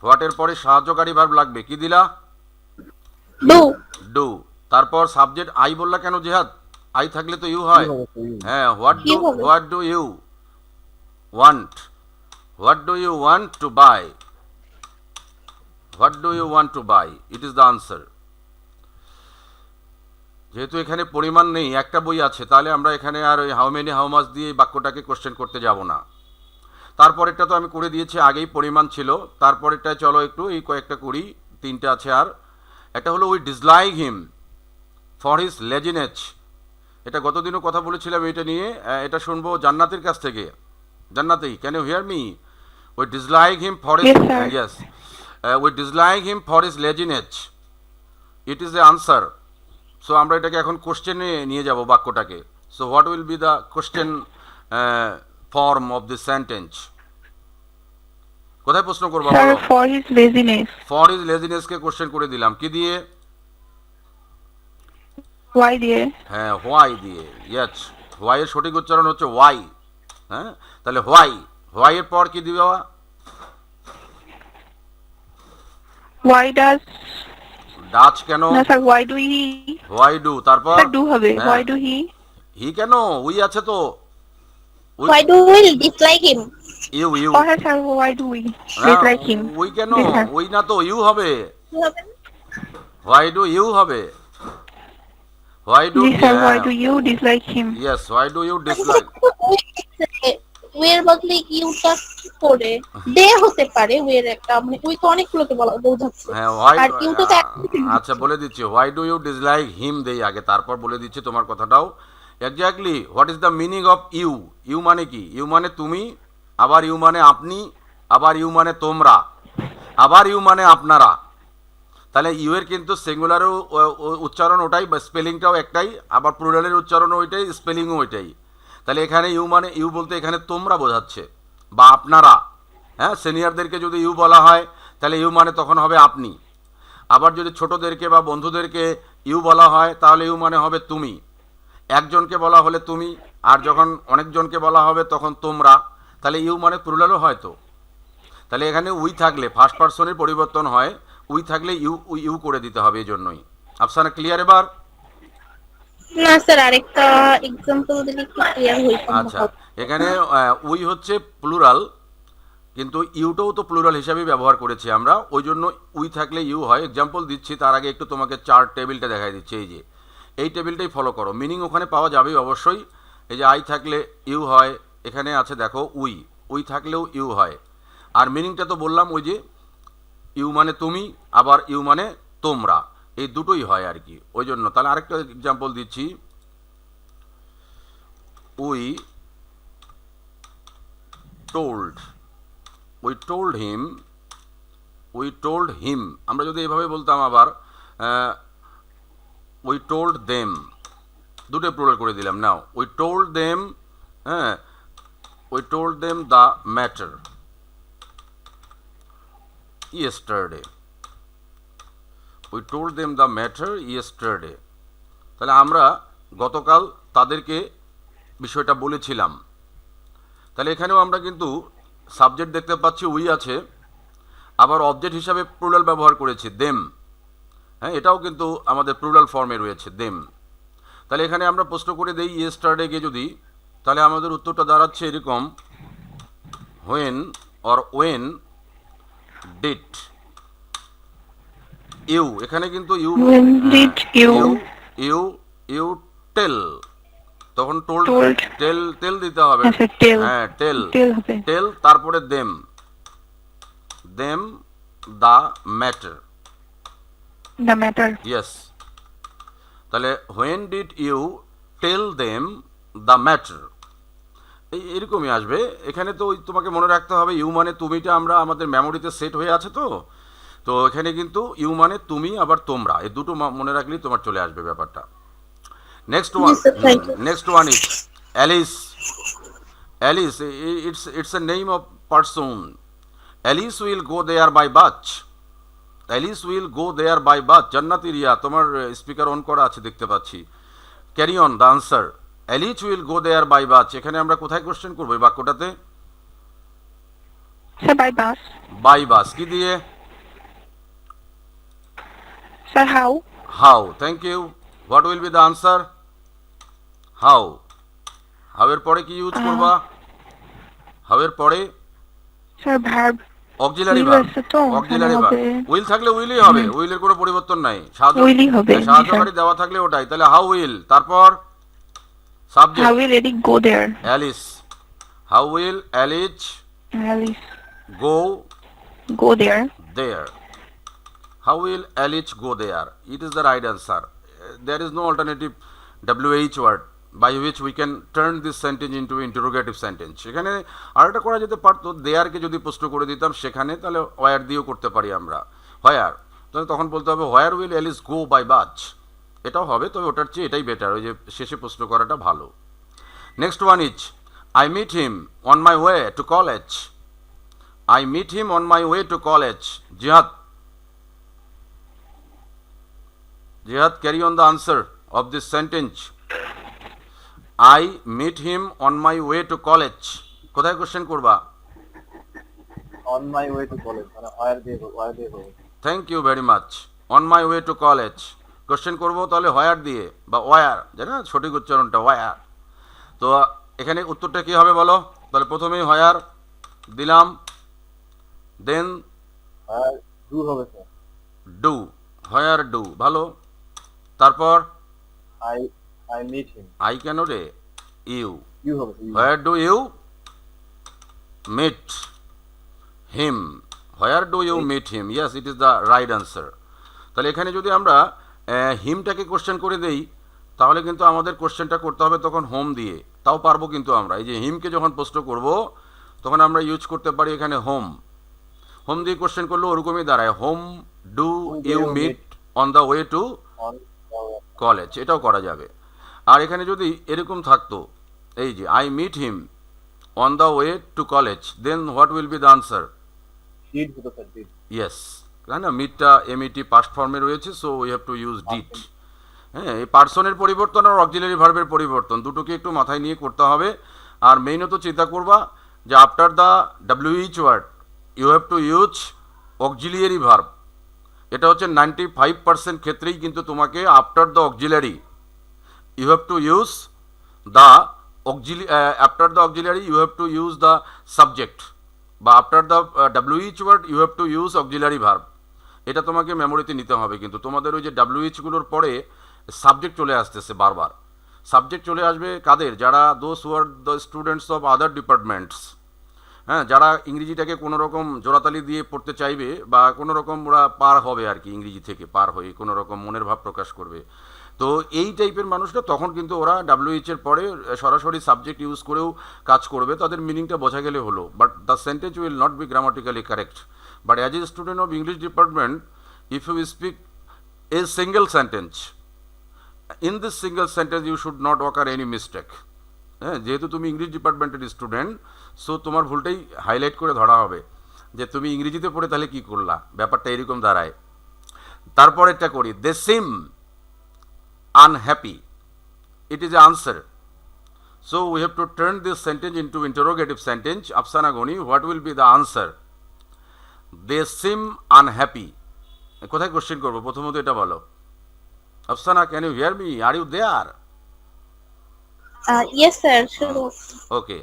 [SPEAKER 1] হোয়াটের পরে সাহায্যকারী ভার্ব লাগবে, কি দিলা?
[SPEAKER 3] ডু।
[SPEAKER 1] ডু। তারপর সাবজেক্ট আই বললা কেন জিহাদ? আই থাকলে তো ইউ হয়। হ্যাঁ, what do you want, what do you want to buy, what do you want to buy, it is the answer. যেহেতু এখানে পরিমাণ নেই, একটা বই আছে, তাহলে আমরা এখানে আর ওই হাউ মেনি হাউ মাচ দিয়ে এই বাক্যটাকে কোশ্চেন করতে যাব না। তারপরেরটা তো আমি করে দিয়েছি, আগেই পরিমাণ ছিল। তারপরেরটায় চলো একটু এই কয়েকটা করি, 3টে আছে আর। একটা হলো we dislike him for his laziness. এটা গতদিনও কথা বলেছিলাম এটা নিয়ে। এটা শুনবো জান্নাতের কাছ থেকে। Jannati, can you hear me? We dislike him for his,
[SPEAKER 2] Yes, sir.
[SPEAKER 1] Yes, we dislike him for his laziness, it is the answer. So আমরা এটাকে এখন কোশ্চেনে নিয়ে যাব বাক্যটাকে। So what will be the question form of this sentence? কোথায় প্রশ্ন করবো
[SPEAKER 2] Sir,
[SPEAKER 1] বলো?
[SPEAKER 2] for his laziness.
[SPEAKER 1] For his লেজিনেসকে কোশ্চেন করে দিলাম, কি দিয়ে?
[SPEAKER 2] Why দিয়ে?
[SPEAKER 1] হ্যাঁ, হোয়াই দিয়ে। ইয়েস, হোয়াই এর সঠিক উচ্চারণ হচ্ছে ওয়াই। হ্যাঁ, তাহলে হোয়াই, হোয়াই এর পর কি দিবে বাবা?
[SPEAKER 2] Why does?
[SPEAKER 1] ডাচ কেন?
[SPEAKER 2] না sir, why do he?
[SPEAKER 1] Why do. তারপর
[SPEAKER 2] স্যার, do হবে।
[SPEAKER 1] হ্যাঁ।
[SPEAKER 2] Why do he?
[SPEAKER 1] হি কেন? উই আছে তো।
[SPEAKER 3] Why do will dislike him.
[SPEAKER 1] You you.
[SPEAKER 2] Oh, হ্যাঁ sir, why do we dislike him?
[SPEAKER 1] We কেন?
[SPEAKER 2] জি, স্যার।
[SPEAKER 1] উই না তো, ইউ হবে।
[SPEAKER 3] কি হবে?
[SPEAKER 1] হোয়াই ডু ইউ হবে। হোয়াই ডু,
[SPEAKER 2] জি sir, why do you dislike him?
[SPEAKER 1] Yes, why do you dislike.
[SPEAKER 3] উইয়ের বদলে ইউটা কি করে? দে হতে পারে উইয়ের একটা, মানে উই তো অনেকগুলোকে বোঝাচ্ছে।
[SPEAKER 1] হ্যাঁ, হোয়াই,
[SPEAKER 3] আর ইউ তো একটা।
[SPEAKER 1] আচ্ছা বলে দিচ্ছি, why do you dislike him দেই আগে, তারপর বলে দিচ্ছি তোমার কথাটাও। Exactly, what is the meaning of you? You মানে কি? ইউ মানে তুমি, আবার ইউ মানে আপনি, আবার ইউ মানে তোমরা, আবার ইউ মানে আপনারা। তাহলে ইউ এর কিন্তু সিঙ্গুলারও উচ্চারণ ওটাই, স্পেলিংটাও একটাই, আবার প্লুরালের উচ্চারণও ওইটাই, স্পেলিংও ওইটাই। তাহলে এখানে ইউ মানে, ইউ বলতে এখানে তোমরা বোঝাচ্ছে বা আপনারা। হ্যাঁ, সিনিয়রদেরকে যদি ইউ বলা হয় তাহলে ইউ মানে তখন হবে আপনি। আবার যদি ছোটদেরকে বা বন্ধুদেরকে ইউ বলা হয় তাহলে ইউ মানে হবে তুমি। একজনকে বলা হলে তুমি, আর যখন অনেকজনকে বলা হবে তখন তোমরা। তাহলে ইউ মানে প্লুরালও হয় তো। তাহলে এখানে উই থাকলে ফার্স্ট পার্সনের পরিবর্তন হয়, উই থাকলে ইউ ইউ করে দিতে হবে, এই জন্যই। আফসানা ক্লিয়ার এবার?
[SPEAKER 3] না স্যার, আরেকটা এক্সাম্পল দিলে একটু ক্লিয়ার হইতো।
[SPEAKER 1] আচ্ছা, এখানে উই হচ্ছে প্লুরাল, কিন্তু ইউটাও তো প্লুরাল হিসাবেই ব্যবহার করেছি আমরা, ওই জন্য উই থাকলে ইউ হয়। এক্সাম্পল দিচ্ছি, তার আগে একটু তোমাকে চার্ট টেবিলটা দেখাই দিচ্ছি। এই যে এই টেবিলটাই ফলো করো, মিনিং ওখানে পাওয়া যাবেই অবশ্যই। এই যে আই থাকলে ইউ হয়, এখানে আছে দেখো উই, উই থাকলেও ইউ হয়। আর মিনিংটা তো বললাম, ওই যে ইউ মানে তুমি, আবার ইউ মানে তোমরা, এই দুটোই হয় আর কি, ওই জন্য। তাহলে আরেকটা এক্সাম্পল দিচ্ছি, we told, we told him, we told him. আমরা যদি এভাবে বলতাম আবার, উই টোল্ড দেম, দুটো প্লুরাল করে দিলাম। নাও উই টোল্ড দেম, হ্যাঁ, we told them the matter yesterday, we told them the matter yesterday. তাহলে আমরা গতকাল তাদেরকে বিষয়টা বলেছিলাম। তাহলে এখানেও আমরা কিন্তু সাবজেক্ট দেখতে পাচ্ছি উই আছে, আবার অবজেক্ট হিসাবে প্লুরাল ব্যবহার করেছি দেম। হ্যাঁ, এটাও কিন্তু আমাদের প্লুরাল ফর্মে রয়েছে দেম। তাহলে এখানে আমরা প্রশ্ন করে দেই ইয়েস্টারডে কে যদি, তাহলে আমাদের উত্তরটা দাঁড়াচ্ছে এরকম, when or when did you, এখানে কিন্তু you
[SPEAKER 2] When did you
[SPEAKER 1] you you tell, তখন টোল্ড
[SPEAKER 2] told?
[SPEAKER 1] টেল টেল দিতে হবে।
[SPEAKER 2] আচ্ছা, tell.
[SPEAKER 1] হ্যাঁ টেল
[SPEAKER 2] Tell হবে।
[SPEAKER 1] টেল, তারপরে them them the matter.
[SPEAKER 2] The matter.
[SPEAKER 1] Yes, তাহলে when did you tell them the matter, এরকমই আসবে। এখানে তো ওই তোমাকে মনে রাখতে হবে ইউ মানে তুমিটা আমরা আমাদের মেমোরিতে সেট হয়ে আছে, তো তো এখানে কিন্তু ইউ মানে তুমি আবার তোমরা, এই দুটো মনে রাখলেই তোমার চলে আসবে ব্যাপারটা। Next one,
[SPEAKER 3] Yes, sir, thank you.
[SPEAKER 1] Next one is Alice. Alice, it's a name of person. Alice will go there by bus. Alice will go there by bus. Jannati Riya, তোমার স্পিকার অন করা আছে দেখতে পাচ্ছি। Carry on the answer. Alice will go there by bus, এখানে আমরা কোথায় question করবো এই বাক্যটাতে?
[SPEAKER 2] Sir, by bus.
[SPEAKER 1] By bus কি দিয়ে?
[SPEAKER 2] Sir, how?
[SPEAKER 1] How, thank you. What will be the answer? How. How এর পরে কি ইউজ করবা? হাউ এর পরে
[SPEAKER 2] Sir, verb.
[SPEAKER 1] Auxiliary
[SPEAKER 2] Will
[SPEAKER 1] verb.
[SPEAKER 2] আছে তো,
[SPEAKER 1] অক্সিলারি
[SPEAKER 2] তাহলে
[SPEAKER 1] ভার্ব,
[SPEAKER 2] হবে-
[SPEAKER 1] উইল থাকলে উইলই হবে, উইলের কোনো পরিবর্তন নাই।
[SPEAKER 2] Will ই হবে,
[SPEAKER 1] সাহায্যকারী দেওয়া থাকলে ওটাই। তাহলে হাউ উইল, তারপর
[SPEAKER 2] How
[SPEAKER 1] subject
[SPEAKER 2] will Eric go there?
[SPEAKER 1] Alice. How will Alice
[SPEAKER 2] Alice
[SPEAKER 1] go
[SPEAKER 2] go there.
[SPEAKER 1] there? How will Alice go there? It is the right answer. There is no alternative WH word by which we can turn this sentence into interrogative sentence. সেখানে আরেকটা করা যেতে পারতো, দেয়ারকে যদি প্রশ্ন করে দিতাম সেখানে, তাহলে ওয়ার দিয়েও করতে পারি আমরা, হোয়ার। তাহলে তখন বলতে হবে where will Alice go by bus, এটাও হবে, তবে ওটার চেয়ে এটাই বেটার, ওই যে শেষে প্রশ্ন করাটা ভালো। Next one is I meet him on my way to college. I meet him on my way to college. Jihad. Jihad, carry on the answer of this sentence. I meet him on my way to college. কোথায় question করবা?
[SPEAKER 4] On my way to college, মানে where দিয়ে করবো।
[SPEAKER 1] Thank you very much. On my way to college question করবো তাহলে হোয়ার দিয়ে বা war, জানো না সঠিক উচ্চারণটা ওয়ার। তো এখানে উত্তরটা কি হবে বলো? তাহলে প্রথমেই হোয়ার দিলাম, দেন
[SPEAKER 4] আর ডু হবে স্যার।
[SPEAKER 1] ডু, হোয়ার ডু, ভালো। তারপর
[SPEAKER 4] I I meet him,
[SPEAKER 1] I কেন রে, ইউ,
[SPEAKER 4] ইউ হবে sir.
[SPEAKER 1] Where do you meet him, where do you meet him, yes it is the right answer. তাহলে এখানে যদি আমরা হিমটাকে কোশ্চেন করে দেই তাহলে কিন্তু আমাদের কোশ্চেনটা করতে হবে তখন হোম দিয়ে, তাও পারবো কিন্তু আমরা। এই যে হিমকে যখন প্রশ্ন করব তখন আমরা ইউজ করতে পারি এখানে হোম। হোম দিয়ে কোশ্চেন করলে ওরকমই দাঁড়ায়, how do you meet on the way to
[SPEAKER 4] on
[SPEAKER 1] college, এটাও করা যাবে। আর এখানে যদি এরকম থাকতো, এই যে I meet him on the way to college, then what will be the answer?
[SPEAKER 4] Did হতো স্যার, ডিড।
[SPEAKER 1] ইয়েস, তাই না, মিটটা এমইটি পাস্ট ফর্মে রয়েছে, so we have to use did. হ্যাঁ, এই পার্সনের পরিবর্তন আর অক্সিলারি ভার্বের পরিবর্তন দুটোকে একটু মাথায় নিয়ে করতে হবে। আর মেইনত চিন্তা করবা যে after the WH word you have to use auxiliary verb. এটা হচ্ছে 95% ক্ষেত্রেই কিন্তু তোমাকে after the auxiliary you have to use the after the auxiliary you have to use the subject, বা after the WH word you have to use auxiliary verb. এটা তোমাকে মেমোরিতে নিতে হবে। কিন্তু তোমাদের ওই যে WH গুলোর পরে সাবজেক্ট চলে আসতেছে বারবার, সাবজেক্ট চলে আসবে কাদের? যারা those who are the students of other departments, হ্যাঁ, যারা ইংরেজিটাকে কোনো রকম জোড়াতালি দিয়ে পড়তে চাইবে বা কোনো রকম ওরা পার হবে আর কি, ইংরেজি থেকে পার হয়ে কোনো রকম মনের ভাব প্রকাশ করবে, তো এই টাইপের মানুষরা তখন কিন্তু ওরা WH এর পরে সরাসরি সাবজেক্ট ইউজ করেও কাজ করবে, তাদের মিনিংটা বোঝা গেলে হলো, but the sentence will not be grammatically correct. But as a student of English department, if you speak a single sentence, in this single sentence you should not occur any mistake. হ্যাঁ, যেহেতু তুমি English ডিপার্টমেন্টের student, so তোমার ভুলটাই highlight করে ধরা হবে যে তুমি ইংরেজিতে পড়ে তাহলে কি করলা, ব্যাপারটা এরকম দাঁড়ায়। তারপরেরটা করি, দে seem unhappy, it is the answer. So we have to turn this sentence into interrogative sentence. Afsana Goni, what will be the answer? They seem unhappy. কোথায় কোশ্চেন করবো প্রথমত এটা বলো। Afsana, can you hear me? Are you there?
[SPEAKER 5] Yes, sir. Sure.
[SPEAKER 1] Okay.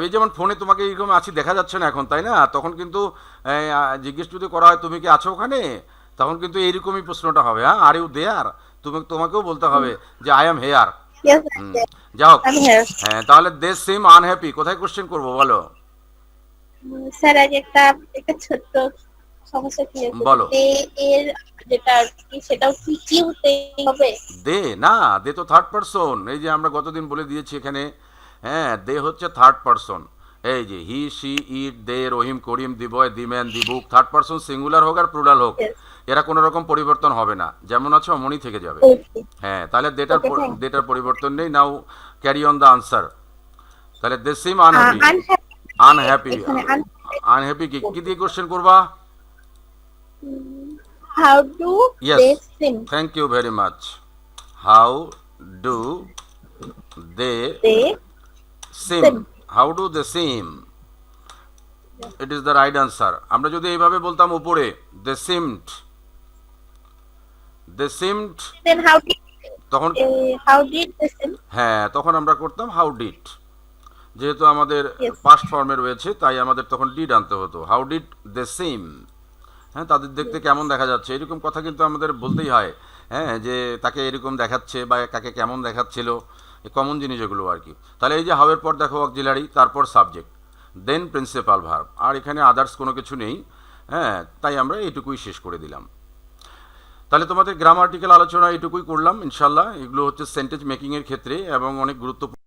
[SPEAKER 1] এই যেমন ফোনে তোমাকে এরকম আছি দেখা যাচ্ছে না এখন, তাই না? তখন কিন্তু জিজ্ঞেস যদি করা হয় তুমি কি আছো ওখানে, তখন কিন্তু এইরকমই প্রশ্নটা হবে, হ্যাঁ, আর ইউ দেয়ার। তোমাকেও বলতে হবে যে I am here.
[SPEAKER 5] Yes, sir.
[SPEAKER 1] যা হোক,
[SPEAKER 5] I'm here.
[SPEAKER 1] হ্যাঁ, তাহলে দে সিম আনহ্যাপি কোথায় কোশ্চেন করবো বলো।
[SPEAKER 5] স্যার আগে একটা ছোট্ট সমস্যা কি আছে,
[SPEAKER 1] বলো।
[SPEAKER 5] দে এর যেটা কি সেটাও কি কি হতে হবে?
[SPEAKER 1] দে না, দে তো থার্ড পারসন। এই যে আমরা গতদিন বলে দিয়েছি এখানে, হ্যাঁ, দে হচ্ছে থার্ড পারসন। এই যে he, she, it, they, Rahim, Karim, the boy, the man, the book, third person singular হোক আর প্লুরাল হোক,
[SPEAKER 5] Yes.
[SPEAKER 1] এরা কোনো রকম পরিবর্তন হবে না, যেমন আছে অমনই থেকে যাবে।
[SPEAKER 5] Okay.
[SPEAKER 1] হ্যাঁ, তাহলে
[SPEAKER 5] Okay, thank you.
[SPEAKER 1] ডেটার পরিবর্তন নেই। Now carry on the answer. তাহলে they seem unhappy.
[SPEAKER 5] Unhappy.
[SPEAKER 1] Unhappy,
[SPEAKER 5] এখানে
[SPEAKER 1] আনহ্যাপি কি দিয়ে কোশ্চেন করবা?
[SPEAKER 5] How do
[SPEAKER 1] Yes.
[SPEAKER 5] they seem?
[SPEAKER 1] Thank you very much. How do they
[SPEAKER 5] They
[SPEAKER 1] seem,
[SPEAKER 5] Seem.
[SPEAKER 1] How do they seem, it is the right answer. আমরা যদি এইভাবে বলতাম উপরে, they seemed, they seemed,
[SPEAKER 5] then
[SPEAKER 1] তখন
[SPEAKER 5] how did they seem?
[SPEAKER 1] হ্যাঁ, তখন আমরা করতাম হাউ ডিড। যেহেতু আমাদের
[SPEAKER 5] Yes.
[SPEAKER 1] পাস্ট ফর্মে রয়েছে তাই আমাদের তখন ডিড আনতে হতো। হাউ ডিড দে সিম, হ্যাঁ, তাদের দেখতে কেমন দেখা যাচ্ছে, এরকম কথা কিন্তু আমাদের বলতেই হয়, হ্যাঁ, যে তাকে এরকম দেখাচ্ছে বা কাকে কেমন দেখাচ্ছিল, কমন জিনিস এগুলো আর কি। তাহলে এই যে হাউয়ের পর দেখো অক্সিলারি, তারপর সাবজেক্ট, দেন প্রিন্সিপাল ভার্ব, আর এখানে আদার্স কোনো কিছু নেই, হ্যাঁ, তাই আমরা এইটুকুই শেষ করে দিলাম। তাহলে তোমাদের গ্রামার্টিক্যাল আলোচনা এটুকুই করলাম ইনশাল্লাহ। এগুলো হচ্ছে সেন্টেন্স মেকিংয়ের ক্ষেত্রে এবং অনেক গুরুত্বপূর্ণ।